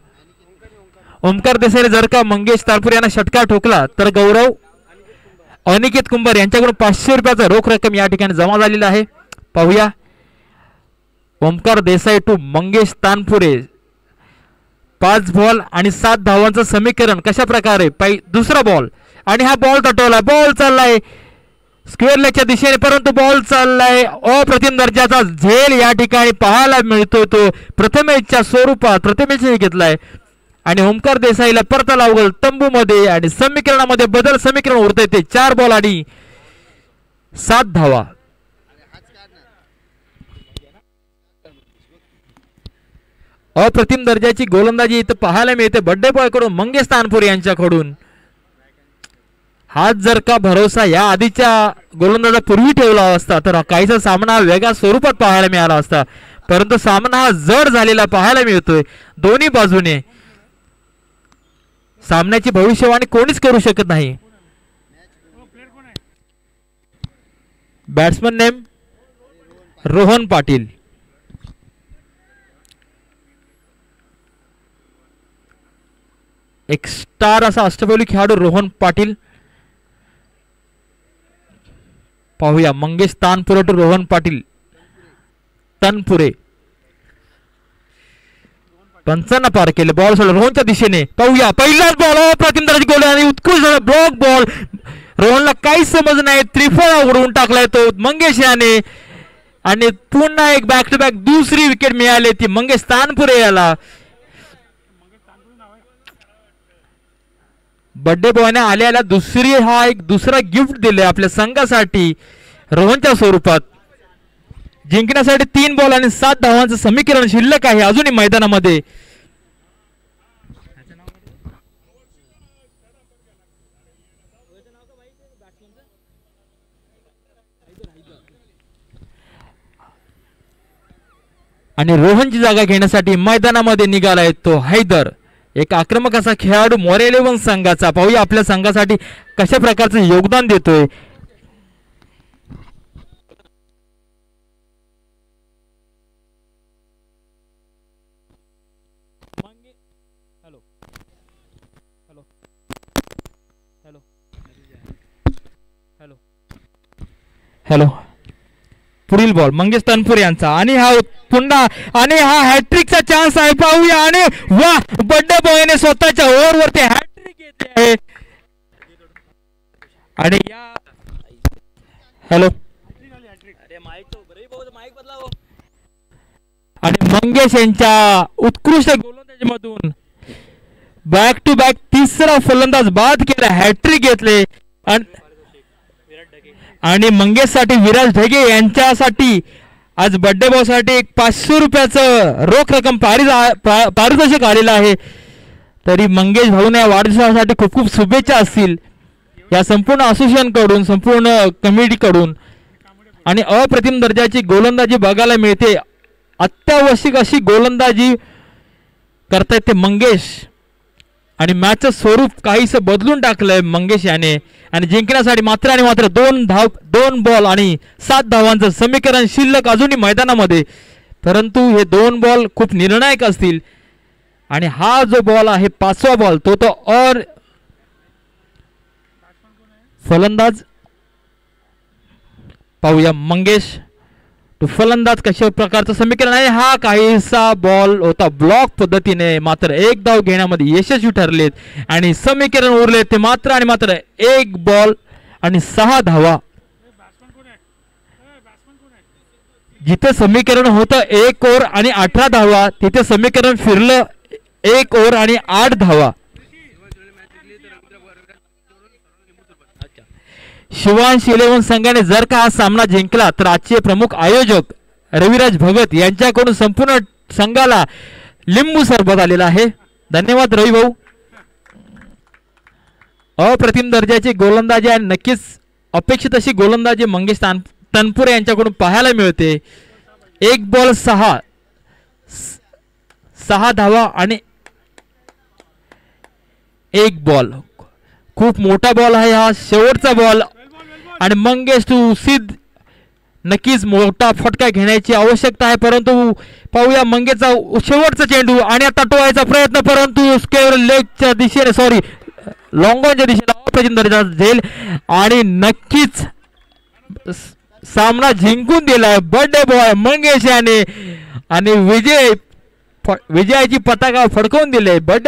ओमकार देसाईने जर का मंगेश तानपुरे यांना षटकार ठोकला तर गौरव अनिकेत कुंभार यांच्याकडून 500 रुपयाचा रोख रक्कम या ठिकाणी जमा झालेला आहे. पाहूया ओमकार देसाई टू मंगेश तानपुरे. 5 बॉल आणि 7 धावांचं समीकरण कशा प्रकारे. दुसरा बॉल आणि हा बॉल तटवला. बॉल चाललाय स्क्वेअर लेगच्या दिशेने, परंतु बॉल चाललाय अप्रतिम दर्जाचा झेल या ठिकाणी पाहायला मिळतोय. तो प्रथमेशच्या स्वरूपात प्रथमेशने घेतलाय आणि ओमकार देसाईला परताला अवघल तंबू मध्ये. आणि समीकरणामध्ये बदल. समीकरण उरतंय ते 4 बॉल आणि 7 धावा. अप्रतिम दर्जाची गोलंदाजी इथं पाहायला मिळते बर्थडे बॉय कडून मंगेश तानपुरे यांच्याकडून. हाच जर का भरोसा या आधीच्या गोलंदाजा पूर्वी ठेवला असता तर काहीसा सामना वेगळ्या स्वरूपात पाहायला मिळाला असता. परंतु सामना हा जड झालेला पाहायला मिळतोय दोन्ही बाजूने. सामन्याची भविष्यवाणी कोणीच करू शकत नाही. Batsman name Rohan Patil. एक स्टार असा अष्टपैलू खेळाडू रोहन पाटील. पाहूया मंगेश तानपुरे टू रोहन पाटील तनपुरे. पंचांना पार केले. बॉल सोडला रोहनच्या दिशेने. पाहूया पहिलाच बॉल प्रतिमदाराची गोल आणि उत्कृष्ट ब्लॉक बॉल. रोहनला काहीच समज नाही. त्रिफळा उडवून टाकलाय तो मंगेश याने आणि पुन्हा एक बॅक टू बॅक दुसरी विकेट मिळाली ती मंगेश तानपुरे याला. बर्थडे बॉयने आल्याला दुसरा गिफ्ट दिले आपल्या संघासाठी रोहनच्या स्वरूपात. जिंकण्यासाठी 3 बॉल आणि 7 धावांचं समीकरण शिल्लक आहे अजूनही मैदानामध्ये. आणि रोहनची जागा घेण्यासाठी मैदानामध्ये निघालाय तो हैदर. एक आक्रमक असा खेळाडू मोरेल 11 संघाचा. पाहूया आपल्या संघासाठी कशा प्रकारचं योगदान देतोय. हॅलो. पुढील बॉल मंगेश तनपुरे यांचा आणि हा पुन्हा आणि हा हॅट्रिकचा चान्स आहे. पाहूया आणि वा बर्थडे बॉयने स्वतःच्या ओव्हरवरती हॅट्रिक घेतली आहे. आणि या हॅलो आणि मंगेश यांच्या उत्कृष्ट गोलंदाजीमधून बॅक टू बॅक तिसरा फलंदाज बाद केला. हॅट्रिक घेतले आणि मंगेशसाठी विराज ढगे यांच्यासाठी आज बर्थडे बॉय साठी एक 500 रुपयाचं रोख रक्कम पारितोषिक आलेलं आहे. तरी मंगेश भाऊने या वाढदिवसासाठी खूप खूप शुभेच्छा असतील या संपूर्ण असोसिएशन कडून संपूर्ण कमिटी कडून. आणि अप्रतिम दर्जाची गोलंदाजी बघायला मिळते. अत्यावश्यक अशी गोलंदाजी करतायत ते मंगेश आणि मॅचचं स्वरूप काहीसं बदलून टाकलंय मंगेश याने. आणि जिंकण्यासाठी मात्र आणि मात्र 2 बॉल आणि 7 धावांचं समीकरण शिल्लक अजूनही मैदानामध्ये. परंतु हे 2 बॉल खूप निर्णायक असतील. आणि हा जो बॉल आहे 5वा बॉल तो फलंदाज. पाहूया मंगेश तो फलंदाज कशा प्रकारचं समीकरण आहे. हा काहीसा बॉल होता ब्लॉक पद्धतीने. मात्र 1 धाव घेण्यामध्ये यशस्वी ठरलेत आणि समीकरण उरले ते मात्र आणि मात्र 1 बॉल आणि 6 धावा. जिथे समीकरण होतं 1 ओव्हर आणि 18 धावा तिथे समीकरण फिरलं 1 ओव्हर आणि 8 धावा. शिवांश 11 संघाने जर का हा सामना जिंकला तर आजचे प्रमुख आयोजक रविराज भगत यांच्याकडून संपूर्ण संघाला लिंबू सरबत आलेला आहे. धन्यवाद रवी भाऊ. अप्रतिम दर्जाची गोलंदाजी आणि नक्कीच अपेक्षित अशी गोलंदाजी मंगेश तनपुरे यांच्याकडून पाहायला मिळते. 1 बॉल 6 धावा आणि 1 बॉल. खूप मोठा बॉल आहे हा शेवटचा बॉल आणि मंगेश टू सिद्ध नक्कीच मोठा फटका घेण्याची आवश्यकता आहे. परंतु पाहूया मंगेशचा शेवटचा चेंडू आणि आता टोळायचा प्रयत्न परंतु स्क्वेअर लेगच्या दिशेने सॉरी लॉंगॉनच्या दिशेला अप्रतिम दर्जा झेल आणि नक्कीच सामना जिंकून दिलाय बर्थडे बॉय मंगेश याने आणि विजयाची पताका फडकवून दिले. बर्थडे